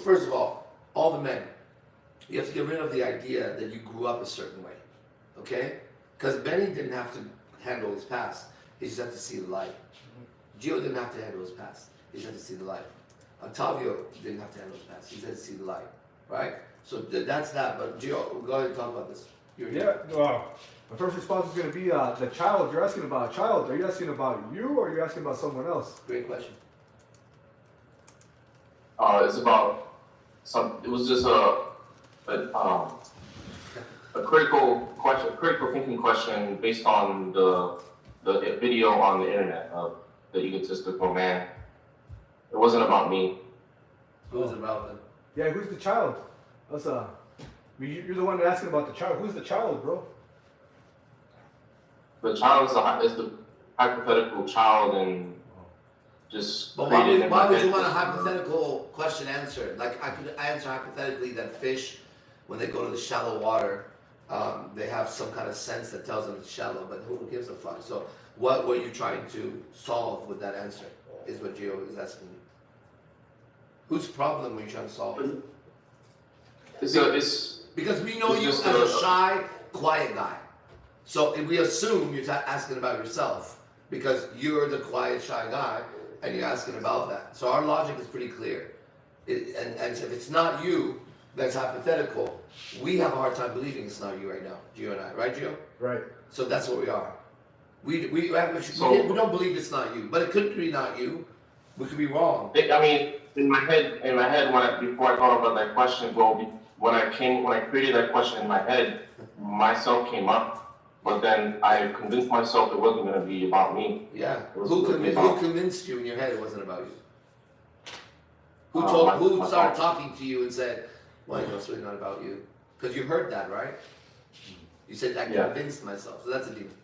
first of all the men, you have to get rid of the idea that you grew up a certain way, okay? Because Benny didn't have to handle his past. He just had to see the light. Gio didn't have to handle his past. He just had to see the light. Octavio didn't have to handle his past. He just had to see the light, right? So that's that. But Gio, go ahead and talk about this. Yeah, my first response is going to be the child. You're asking about a child. Are you asking about you or are you asking about someone else? Great question. It's about it was just a critical question, critical thinking question based on the video on the internet of the egotistical man. It wasn't about me. Who was it about then? Yeah, who's the child? That's you're the one asking about the child. Who's the child, bro? The child is the hypothetical child and just. But why would you want a hypothetical question answered? Like I could answer hypothetically that fish, when they go to the shallow water, they have some kind of sense that tells them it's shallow, but who gives a fuck? So what were you trying to solve with that answer, is what Gio is asking you. Whose problem were you trying to solve? Because we know you as a shy, quiet guy. So if we assume you're asking about yourself, because you're the quiet, shy guy, and you're asking about that. So our logic is pretty clear. And if it's not you, that's hypothetical. We have a hard time believing it's not you right now, Gio and I. Right, Gio? Right. So that's what we are. We don't believe it's not you, but it could be not you. We could be wrong. I mean, in my head, before I thought about that question, well, when I created that question in my head, myself came up, but then I convinced myself it wasn't going to be about me. Yeah. Who convinced you in your head it wasn't about you? Who started talking to you and said, well, you know, it's really not about you? Because you heard that, right? You said, I convinced myself. So that's a demon.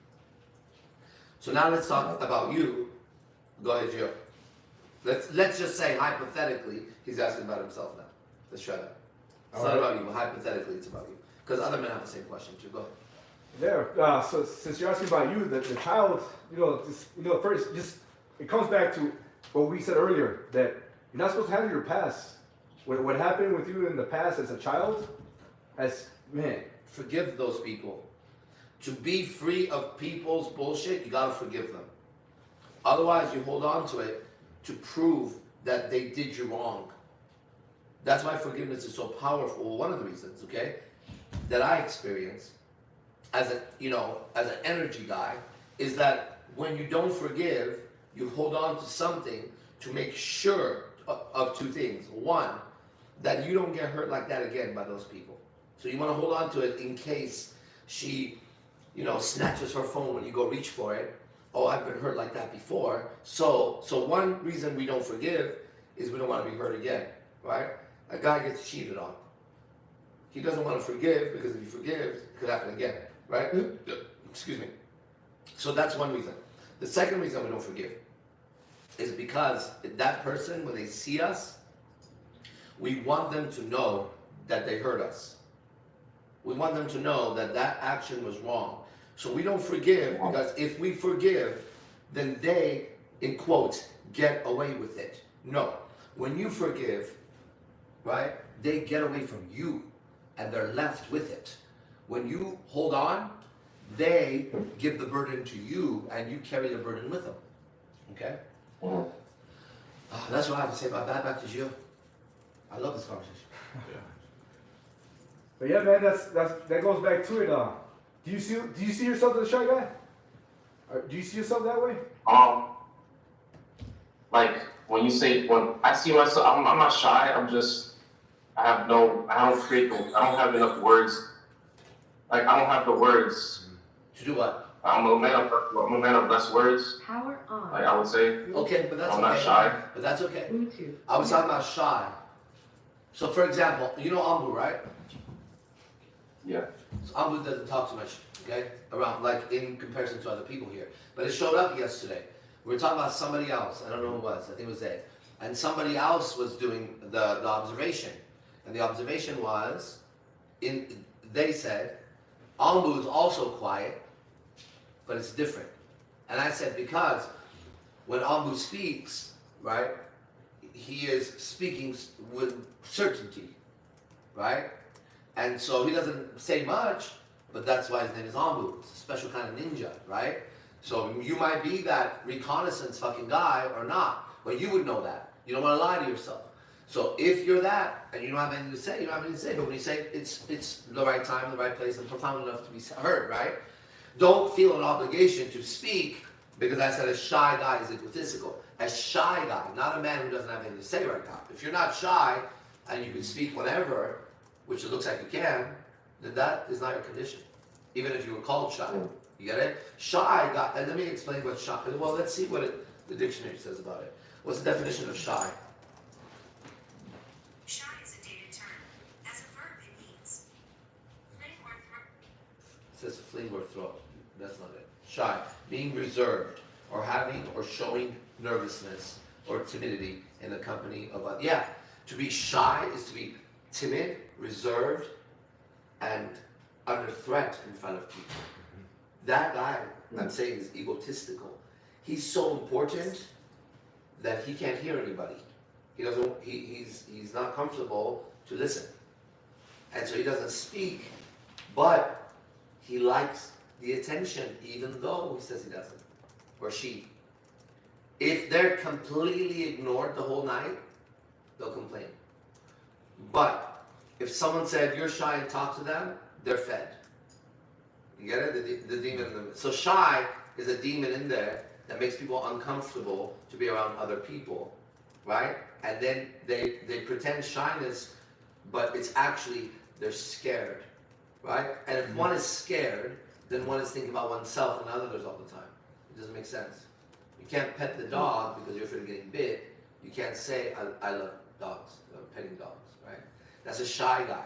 So now let's talk about you. Go ahead, Gio. Let's just say, hypothetically, he's asking about himself now. Let's try that. It's not about you. Hypothetically, it's about you. Because other men have the same question too. Go ahead. Yeah. So since you're asking about you, the child, first, it comes back to what we said earlier, that you're not supposed to handle your past. What happened with you in the past as a child, forgive those people. To be free of people's bullshit, you gotta forgive them. Otherwise, you hold on to it to prove that they did you wrong. That's why forgiveness is so powerful. One of the reasons, okay, that I experience as an energy guy, is that when you don't forgive, you hold on to something to make sure of two things. One, that you don't get hurt like that again by those people. So you want to hold on to it in case she, snatches her phone when you go reach for it. Oh, I've been hurt like that before. So one reason we don't forgive is we don't want to be hurt again, right? A guy gets cheated on. He doesn't want to forgive because if he forgives, it could happen again, right? Excuse me. So that's one reason. The second reason we don't forgive is because that person, when they see us, we want them to know that they hurt us. We want them to know that that action was wrong. So we don't forgive, because if we forgive, then they, in quotes, get away with it. No. When you forgive, right, they get away from you and they're left with it. When you hold on, they give the burden to you and you carry the burden with them. Okay? That's what I have to say about that. Back to Gio. I love this conversation. But yeah, man, that goes back to it. Do you see yourself as a shy guy? Or do you see yourself that way? Like when I see myself, I'm not shy. I don't have enough words. Like I don't have the words. To do what? I'm a man of less words. Power on. Like I would say. Okay, but that's I'm okay. not shy. But that's okay. Bluetooth. I was talking about shy. So for example, you know Ambu, right? Yeah. So Ambu doesn't talk too much, okay? Around, like in comparison to other people here. But it showed up yesterday. We were talking about somebody else. I don't know who it was. I think it was Zay. And somebody else was doing the observation. And the observation was, they said, Ambu is also quiet, but it's different. And I said, because when Ambu speaks, right, he is speaking with certainty, right? And so he doesn't say much, but that's why his name is Ambu. It's a special kind of ninja, right? So you might be that reconnaissance fucking guy or not, but you would know that. You don't want to lie to yourself. So if you're that, and you don't have anything to say, you don't have anything to say. But when you say it's the right time, the right place, and profound enough to be heard, right? Don't feel an obligation to speak, because I said a shy guy is egotistical. A shy guy, not a man who doesn't have anything to say right now. If you're not shy, and you can speak whenever, which it looks like you can, then that is not your condition. Even if you were called shy. You get it? Shy guy, and let me explain what shy, well, let's see what the dictionary says about it. What's the definition of shy? Shy is a dated term. As a verb, it means fling or throw. It says fling or throw. That's not it. Shy, being reserved, or having or showing nervousness or timidity in the company of others. Yeah, to be shy is to be timid, reserved, and under threat in front of people. That guy, I'm saying, is egotistical. He's so important that he can't hear anybody. He doesn't. He's not comfortable to listen, and so he doesn't speak. But he likes the attention, even though he says he doesn't, or she. If they're completely ignored the whole night, they'll complain. But if someone said you're shy and talk to them, they're fed. You get it? The demon in them. So shy is a demon in there that makes people uncomfortable to be around other people, right? And then they pretend shyness, but it's actually they're scared, right? And if one is scared, then one is thinking about oneself and others all the time. It doesn't make sense. You can't pet the dog because you're afraid of getting bit. You can't say, I love dogs, petting dogs, right? That's a shy guy.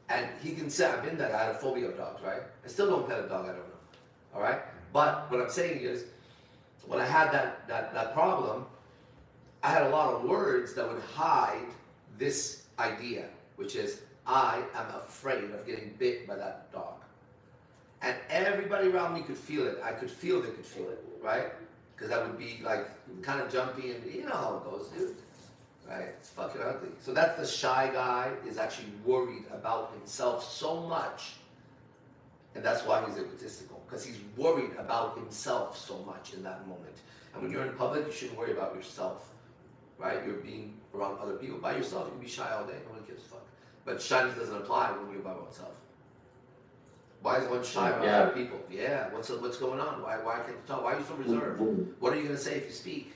And he can say, I've been that guy, I had a phobia of dogs, right? I still don't pet a dog, I don't know, all right? But what I'm saying is, when I had that problem, I had a lot of words that would hide this idea, which is, I am afraid of getting bit by that dog. And everybody around me could feel it. I could feel they could feel it, right? Because I would be like kind of jumpy and you know how it goes, dude. Right? It's fucking ugly. So that's the shy guy is actually worried about himself so much. And that's why he's egotistical. Because he's worried about himself so much in that moment. And when you're in public, you shouldn't worry about yourself. Right? You're being around other people. By yourself, you can be shy all day. No one gives a fuck. But shyness doesn't apply when you're by oneself. Why is one shy around other people? Yeah, what's going on? Why can't you talk? Why are you so reserved? What are you going to say if you speak?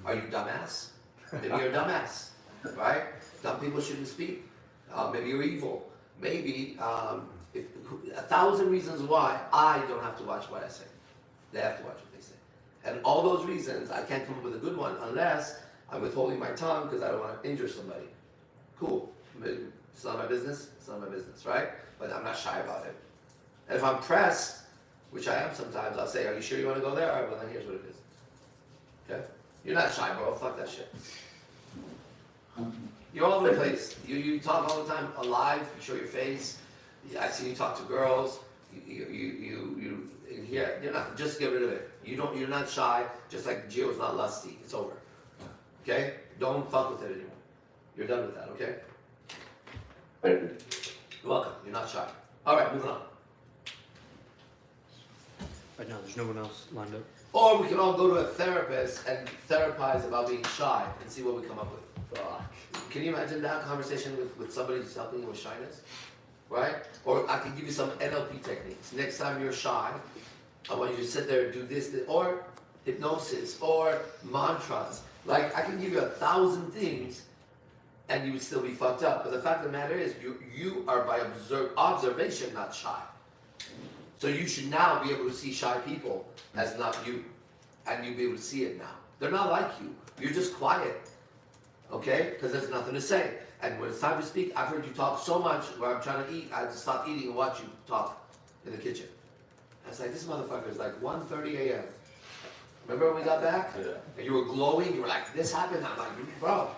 Are you dumbass? Maybe you're a dumbass, right? Dumb people shouldn't speak. Maybe you're evil. Maybe 1,000 reasons why I don't have to watch what I say. They have to watch what they say. And all those reasons, I can't come up with a good one unless I'm withholding my tongue because I don't want to injure somebody. Cool. It's not my business. It's not my business, right? But I'm not shy about it. And if I'm pressed, which I am sometimes, I'll say, are you sure you want to go there? All right, well then here's what it is. Okay? You're not shy, bro. Fuck that shit. You're all over the place. You talk all the time alive. You show your face. I see you talk to girls. You in here. You're not. Just get rid of it. You're not shy. Just like Gio's not lusty. It's over. Okay? Don't fuck with it anymore. You're done with that. Okay? Thank you. You're welcome. You're not shy. All right, moving on. Right now, there's no one else lined up. Or we can all go to a therapist and therapize about being shy and see what we come up with. Can you imagine that conversation with somebody who's helping you with shyness? Right? Or I can give you some NLP techniques. Next time you're shy, I want you to sit there and do this, or hypnosis, or mantras. Like, I can give you 1,000 things and you would still be fucked up. But the fact of the matter is, you are by observation not shy. So you should now be able to see shy people as not you. And you'll be able to see it now. They're not like you. You're just quiet. Okay? Because there's nothing to say. And when it's time to speak, I've heard you talk so much where I'm trying to eat, I have to stop eating and watch you talk in the kitchen. I was like, this motherfucker is like 1:30 a.m. Remember when we got back? Yeah. And you were glowing, you were like, this happened. I'm like, bro,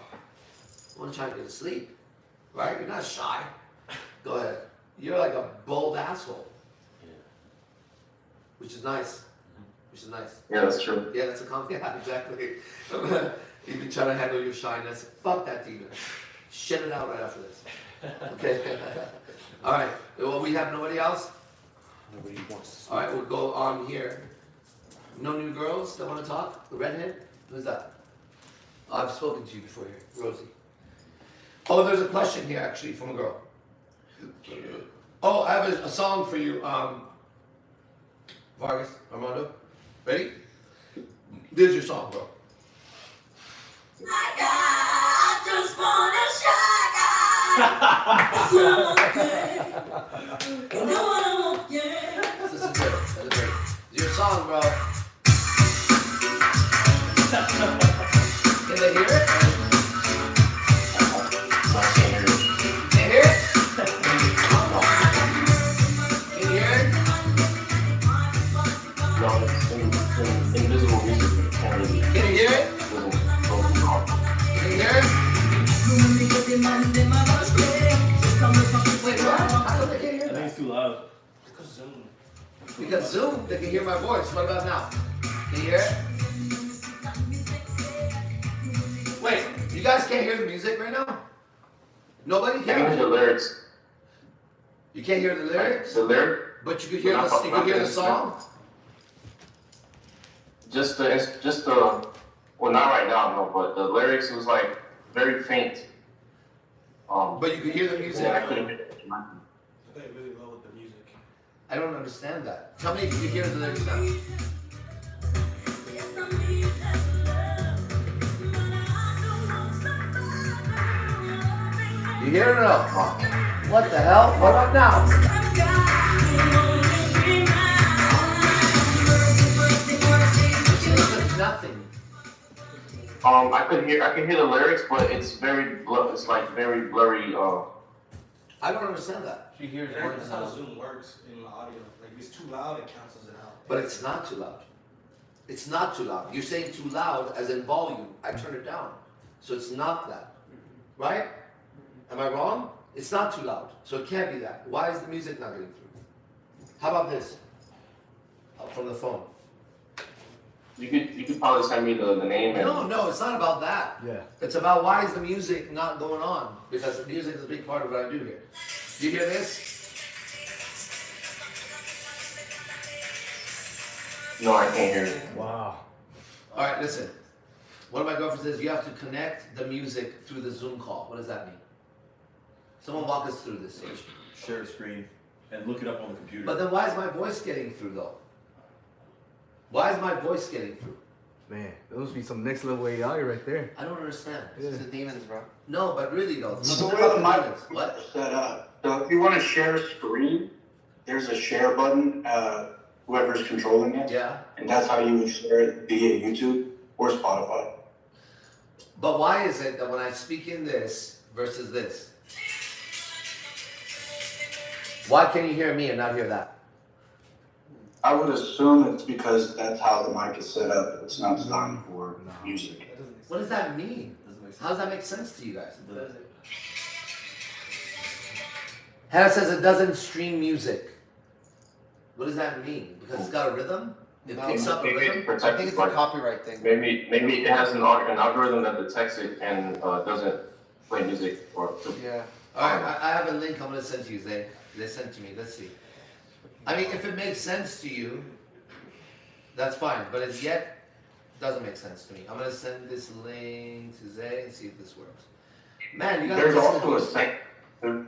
I want to try to go to sleep. Right? You're not shy. Go ahead. You're like a bold asshole. Which is nice. Which is nice. Yeah, that's true. Yeah, that's a compliment. Yeah, exactly. You've been trying to handle your shyness. Fuck that demon. Shit it out right after this. Okay? All right. Well, we have nobody else? Nobody wants to. All right, we'll go on here. No new girls that want to talk? The redhead? Who's that? Oh, I've spoken to you before here. Rosie. Oh, there's a question here, actually, from a girl. Oh, I have a song for you. Vargas, Armando, ready? This is your song, bro. My God, I just want a shy guy. You know what I want, yeah. This is good. This is great. This is your song, bro. Can they hear it? Can you hear it? Can you hear it? No, it's invisible music. You can't really. Can you hear it? Can you hear it? Wait, what? How come they can't hear I think that? it's too loud. Zoom? Because Zoom, they can hear my voice. What about now? Can you hear it? Wait, you guys can't hear the music right now? Nobody I can hear can? the lyrics. You can't hear the lyrics? The lyric? But you could hear the song? Just the, well, not right now, no, but the lyrics was like very faint. But you could hear the music? Yeah, I couldn't hear it. I think really low with the music. I don't understand that. Tell me if you can hear the lyrics now. You hear it or no? What the hell? What about now? This is nothing. I can hear the lyrics, but it's it's like very blurry. I don't understand that. She hears words. That's how Zoom works in the audio. Like if it's too loud, it cancels it out. But it's not too loud. It's not too loud. You're saying too loud as in volume. I turn it down. So it's not that. Right? Am I wrong? It's not too loud. So it can't be that. Why is the music not getting through? How about this? From the phone. You could probably send me the name. And No, it's not about that. Yeah. It's about why is the music not going on? Because the music is a big part of what I do here. Do you hear this? No, I can't hear it. Wow. All right, listen. One of my girlfriends says you have to connect the music through the Zoom call. What does that mean? Someone walk us through this. Share a screen and look it up on the computer. But then why is my voice getting through though? Why is my voice getting through? Man, that must be some next level AI right there. I don't understand. Yeah. It's the demons, bro. No, but really though. This is the way fucking the mic demons. What? is set up. So if you want to share a screen, there's a share button, whoever's controlling it. Yeah. And that's how you would share it via YouTube or Spotify. But why is it that when I speak in this versus this? Why can you hear me and not hear that? I would assume it's because that's how the mic is set up. It's not designed for music. What does that mean? How does that make sense to you guys? Hannah says it doesn't stream music. What does that mean? Because it's got a rhythm? It picks up a rhythm? I think it's a copyright thing. Maybe it has an algorithm that detects it and doesn't play music or. Yeah. Alright, I have a link I'm gonna send to you, Zay. They sent to me, let's see. I mean, if it makes sense to you, that's fine, but it yet doesn't make sense to me. I'm gonna send this link to Zay and see if this works. Man, you gotta There's listen also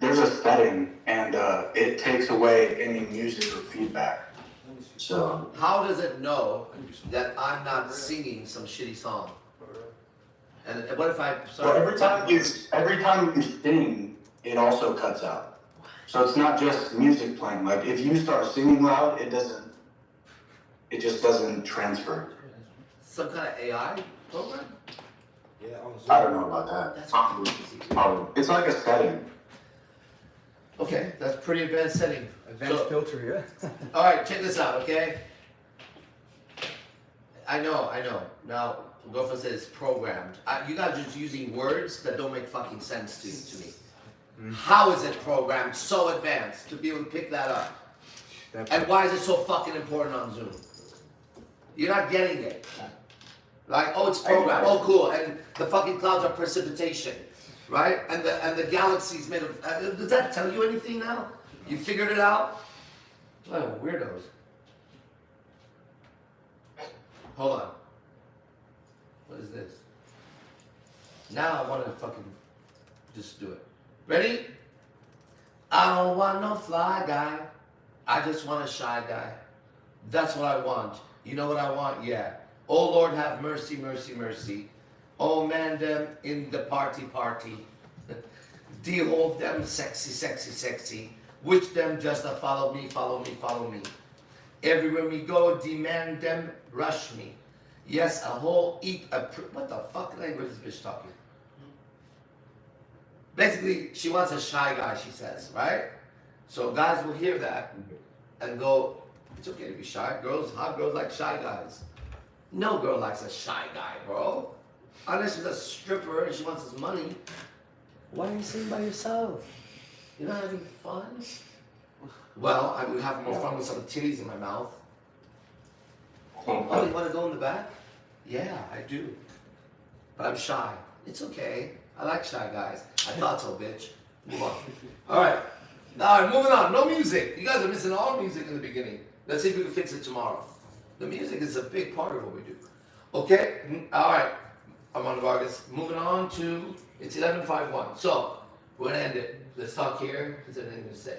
there's a setting, and it takes away any music or feedback. So How does it know that I'm not singing some shitty song? And what if I well, every time you sing, it also cuts out. So it's not just music playing. Like if you start singing loud, it just doesn't transfer. some kind of AI program? Yeah, on Zoom. I don't know about that. That's Probably. crazy. It's like a setting. Okay, that's pretty advanced setting. Advanced So- filter, yeah. All right, check this out, okay? I know. Now, girlfriend says it's programmed. You guys are just using words that don't make fucking sense to me. How is it programmed so advanced to be able to pick that up? And why is it so fucking important on Zoom? You're not getting it. Like, oh, it's programmed. Oh, cool. And the fucking clouds are precipitation, right? And the galaxy's made of. Does that tell you anything now? You figured it out? Oh, weirdos. Hold on. What is this? Now I want to fucking just do it. Ready? I don't want no fly guy. I just want a shy guy. That's what I want. You know what I want? Yeah. Oh Lord, have mercy, mercy, mercy. Oh man, them in the party. Behold them sexy, sexy, sexy. Which them just a follow me, follow me, follow me. Everywhere we go, demand them, rush me. Yes, a whole what the fuck language is this bitch talking? Basically, she wants a shy guy, she says, right? So guys will hear that and go, it's okay to be shy. Hot girls like shy guys. No girl likes a shy guy, bro. Unless she's a stripper and she wants his money. Why are you sitting by yourself? You're not having fun? Well, I would have more fun with some titties in my mouth. Oh, you want to go in the back? Yeah, I do. But I'm shy. It's okay. I like shy guys. I thought so, bitch. Move on. All right, moving on. No music. You guys are missing all music in the beginning. Let's see if we can fix it tomorrow. The music is a big part of what we do. Okay? All right. Armando Vargas. Moving on to, it's 11:51. So, we're going to end it. Let's talk here. Is there anything to say?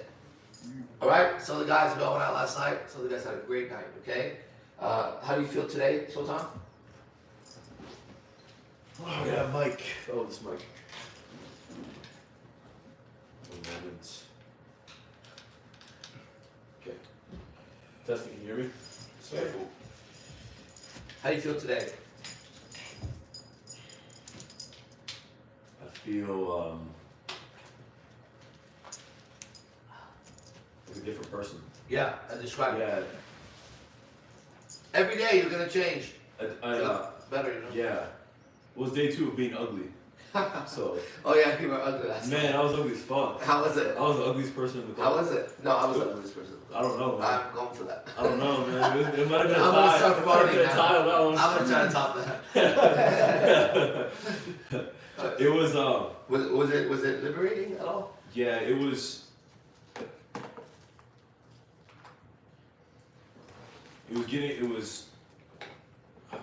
All right? So the guys were going out last night. So the guys had a great night, okay? How do you feel today, Sultan? Oh, yeah, mic. Oh, this mic. One moment. Okay. Testing, can you hear me? Very cool. How do you feel today? I feel like a different person. Yeah, I described it. Yeah. Every day you're gonna change. I Better, you know? yeah. It was day 2 of being ugly. So. Oh yeah, you were ugly last night. Man, I was ugly as fuck. How was it? I was the ugliest person in the club. How was it? No, I was the ugliest person. I don't know, man. I'm going for that. I don't know, man. It might have been a I'm tie. gonna start It might have farting been a now. tie on that one. I'm gonna try to top that. It was Was it liberating at all? yeah, it was oh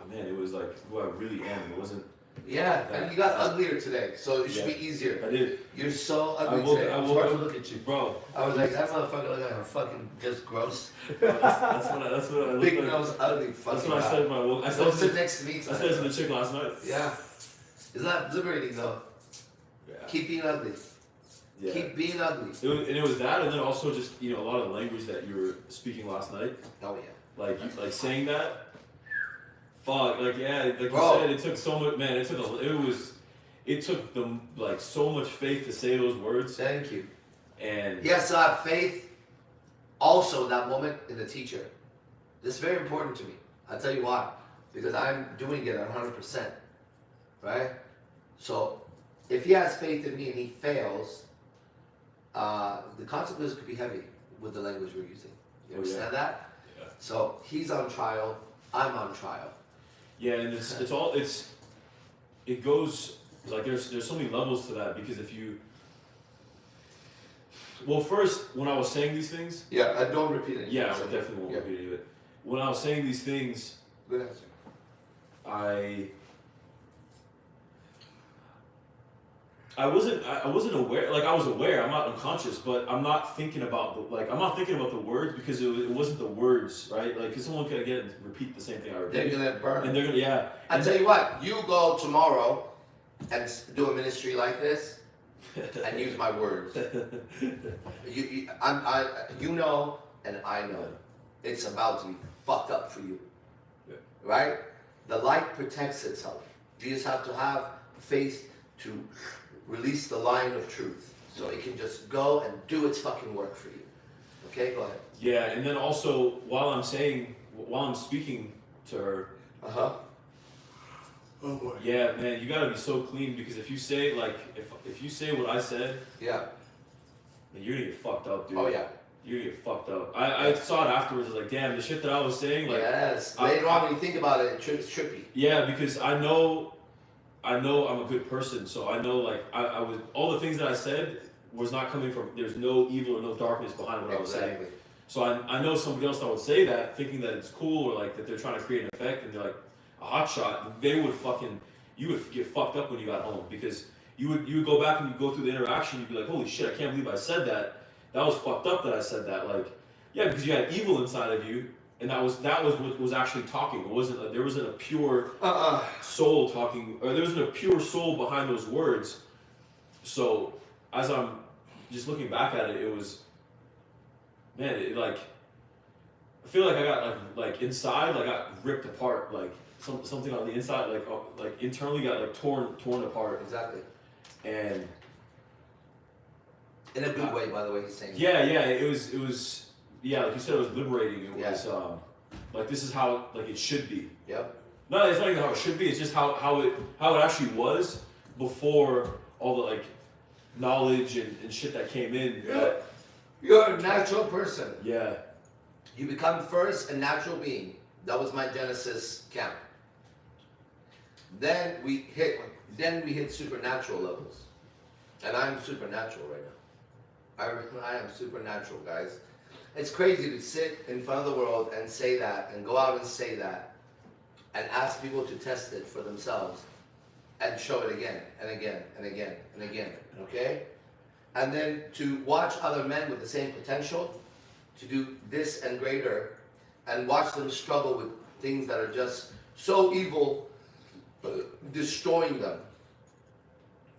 man, it was like who I really am. It wasn't. Yeah, and you got uglier today, so it should Yeah. be easier. I did. You're so ugly today. It's hard to look at you. Bro. I was like, that motherfucker look like a fucking just gross. That's what I look Big like. nose, ugly fucking That's what I guy. said. I Don't said sit next to me I tonight. said to the chick last night. Yeah. Isn't that liberating though? Yeah. Keep being ugly. Yeah. Keep being ugly. It was that, and then also just a lot of the language that you were speaking last night. Oh yeah. Like saying that. Fuck, like yeah, like Bro. you said, it took so much. Man, it took them like so much faith to say those words. Thank you. And Yes, I have faith also in that moment in the teacher. This is very important to me. I'll tell you why. Because I'm doing it 100%. Right? So, if he has faith in me and he fails, the consequences could be heavy with the language we're using. You Oh, understand that? Yeah. So, he's on trial, I'm on trial. yeah, and it goes like there's so many levels to that because if you. Well, first when I was saying these things. Yeah, I don't repeat it. Yeah, I definitely won't repeat any of it. When I was saying these things, Good answer. I wasn't aware. Like I was aware. I'm not unconscious, but I'm not thinking about the words because it wasn't the words, right? Like, cause someone could again repeat the same thing I repeated. They're gonna burn. And they're gonna I tell you what, you go tomorrow and do a ministry like this and use my words. You know, and I know, it's about to be fucked up for you, right? The light protects itself. You just have to have faith to release the line of truth, so it can just go and do its fucking work for you. Okay, go ahead. Yeah, and then also while I'm speaking to her. Oh boy. Yeah, man, you gotta be so clean because if you say if you say what I said, yeah, then you're gonna get fucked up, dude. Oh yeah. You're gonna get fucked up. I saw it afterwards. I was like, damn, the shit that I was saying, like. Yes. Later on, when you think about it, it's trippy. Yeah, because I know I'm a good person, so I know like I was all the things that I said was not coming from. There's no evil or no darkness behind what I was saying. So I know somebody else that would say that, thinking that it's cool or like that they're trying to create an effect, and they're like a hot shot. You would get fucked up when you got home because you would go back and you go through the interaction. You'd be like, holy shit, I can't believe I said that. That was fucked up that I said that. Like, yeah, because you had evil inside of you, and that was what was actually talking. It wasn't there wasn't a pure soul talking, or there wasn't a pure soul behind those words. So as I'm just looking back at it, it was, man, it like I feel like I got like inside, like I got ripped apart, like something on the inside, like internally got like torn apart. Exactly. And in a good way, by the way, he's saying. Yeah, it was yeah, like you said, it was liberating. It was like this is how like it should be. Yep. No, it's not even how it should be. It's just how it actually was before all the like knowledge and shit that came in. You're a natural person. Yeah. You become first a natural being. That was my Genesis camp. Then we hit supernatural levels. And I'm supernatural right now. I am supernatural, guys. It's crazy to sit in front of the world and say that, and go out and say that, and ask people to test it for themselves, and show it again, and again, and again, and again, okay? And then to watch other men with the same potential to do this and greater, and watch them struggle with things that are just so evil, destroying them.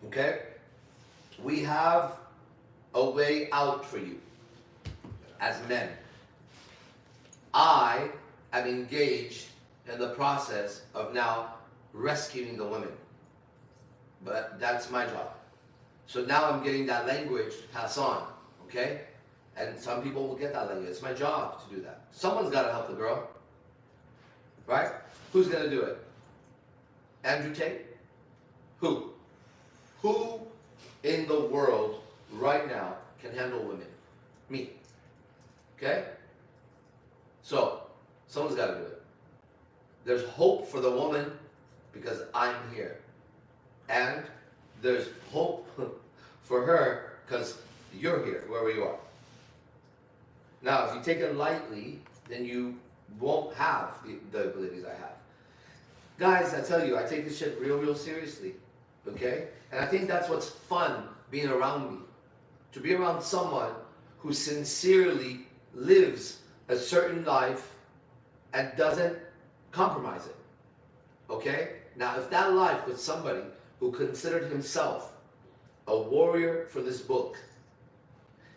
Okay? We have a way out for you as men. I am engaged in the process of now rescuing the women. But that's my job. So now I'm getting that language to pass on. Okay? And some people will get that language. It's my job to do that. Someone's got to help the girl. Right? Who's going to do it? Andrew Tate? Who? Who in the world right now can handle women? Me. Okay? So, someone's got to do it. There's hope for the woman because I'm here. And there's hope for her because you're here, wherever you are. Now, if you take it lightly, then you won't have the abilities I have. Guys, I tell you, I take this shit real seriously, okay? And I think that's what's fun being around me. To be around someone who sincerely lives a certain life and doesn't compromise it, okay? Now, if that life was somebody who considered himself a warrior for this book,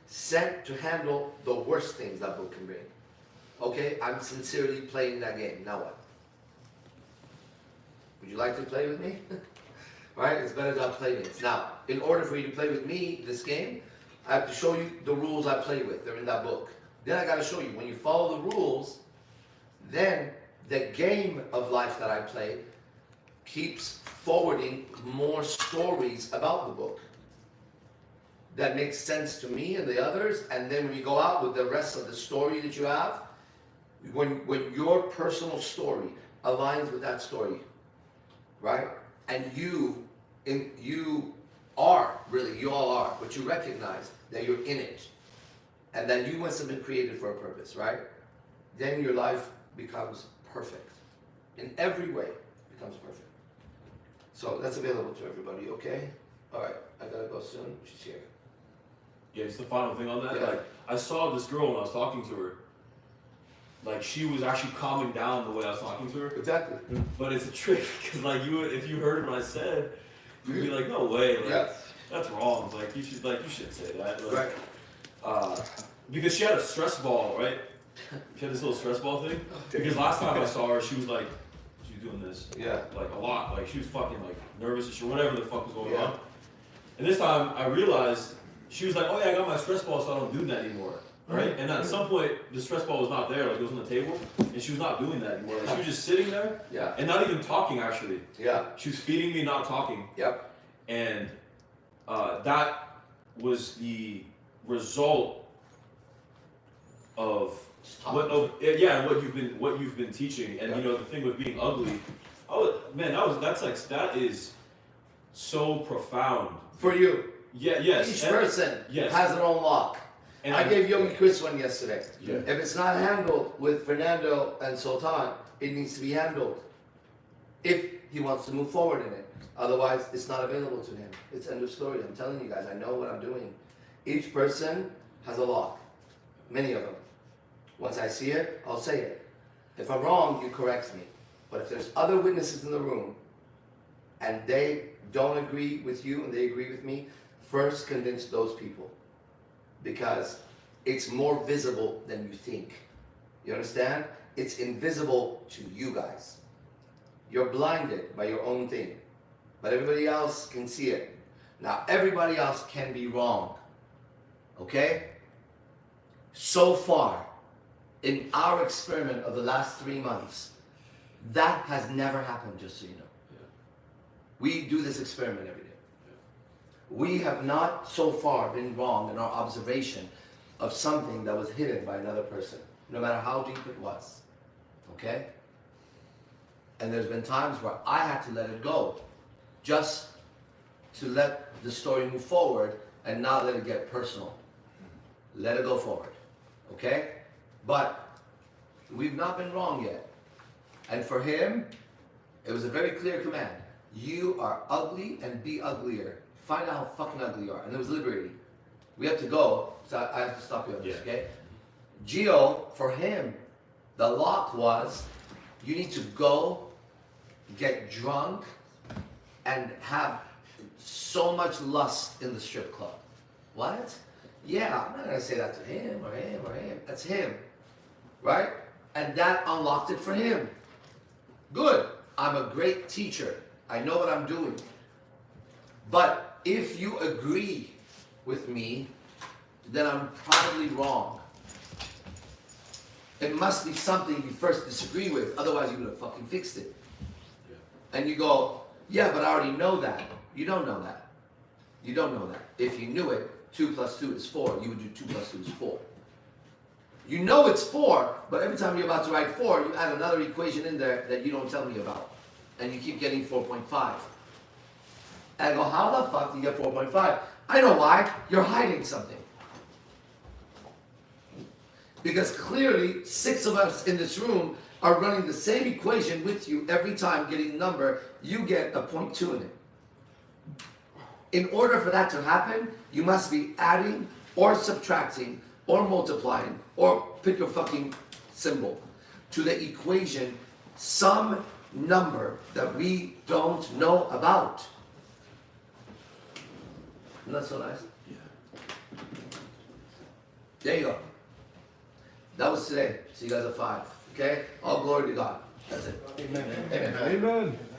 sent to handle the worst things that book can bring, okay? I'm sincerely playing that game. Now what? Would you like to play with me? Right? It's better to play with. Now, in order for you to play with me this game, I have to show you the rules I play with. They're in that book. Then I got to show you, when you follow the rules, then the game of life that I play keeps forwarding more stories about the book that makes sense to me and the others. And then when you go out with the rest of the story that you have, when your personal story aligns with that story, right? And you are, really, you all are, but you recognize that you're in it and that you must have been created for a purpose, right? Then your life becomes perfect. In every way, it becomes perfect. So that's available to everybody, okay? All right, I gotta go soon. She's here. Yeah, just the final thing on that. Yeah. Like, I saw this girl when I was talking to her. Like, she was actually calming down the way I was talking to her. Exactly. But it's a trick because, like, if you heard what I said, you'd be like, no way, like, that's wrong. Like, you shouldn't say that. Like, Right. Because she had a stress ball, right? She had this little stress ball thing. Because last time I saw her, she was like, she was doing this. Yeah. Like a lot. Like, she was fucking like nervous and shit, whatever the fuck was going Yeah. on. And this time I realized she was like, oh yeah, I got my stress ball, so I don't do that anymore. Right? And at some point, the stress ball was not there, like it was on the table, and she was not doing that anymore. Like, she was just sitting there, Yeah. and not even talking actually. Yeah. She was feeding me, not talking. Yep. And that was the result of what you've been teaching. And you know, the thing with being ugly, that is so profound. For you. Yeah, yes. Each person yes. has their own lock. And I gave Yogi Chris one yesterday. Yeah. If it's not handled with Fernando and Sultan, it needs to be handled. If he wants to move forward in it. Otherwise, it's not available to him. It's end of story. I'm telling you guys, I know what I'm doing. Each person has a lock. Many of them. Once I see it, I'll say it. If I'm wrong, you correct me. But if there's other witnesses in the room, and they don't agree with you and they agree with me, first convince those people. Because it's more visible than you think. You understand? It's invisible to you guys. You're blinded by your own thing. But everybody else can see it. Now, everybody else can be wrong. Okay? So far, in our experiment of the last 3 months, that has never happened, just so you know. Yeah. We do this experiment every day. We have not so far been wrong in our observation of something that was hidden by another person, no matter how deep it was. Okay? And there's been times where I had to let it go, just to let the story move forward and not let it get personal. Let it go forward. Okay? But we've not been wrong yet. And for him, it was a very clear command. You are ugly and be uglier. Find out how fucking ugly you are. And it was liberating. We have to go, so I have to stop you on this, okay? Gio, for him, the lock was, you need to go, get drunk, and have so much lust in the strip club. What? Yeah, I'm not gonna say that to him or him or him. That's him, right? And that unlocked it for him. Good. I'm a great teacher. I know what I'm doing. But if you agree with me, then I'm probably wrong. It must be something you first disagree with, otherwise you would have fucking fixed it. And you go, yeah, but I already know that. You don't know that. You don't know that. If you knew it, 2 + 2 is 4, you would do 2 + 2 is 4. You know it's 4, but every time you're about to write 4, you add another equation in there that you don't tell me about. And you keep getting 4.5. And I go, how the fuck do you get 4.5? I know why. You're hiding something. Because clearly, 6 of us in this room are running the same equation with you every time getting a number, you get a 0.2 in it. In order for that to happen, you must be adding or subtracting or multiplying or pick your fucking symbol to the equation some number that we don't know about. Isn't that so nice? Yeah. There you go. That was today. See you guys at 5. Okay? All glory to God. That's it. Amen. Amen. Amen.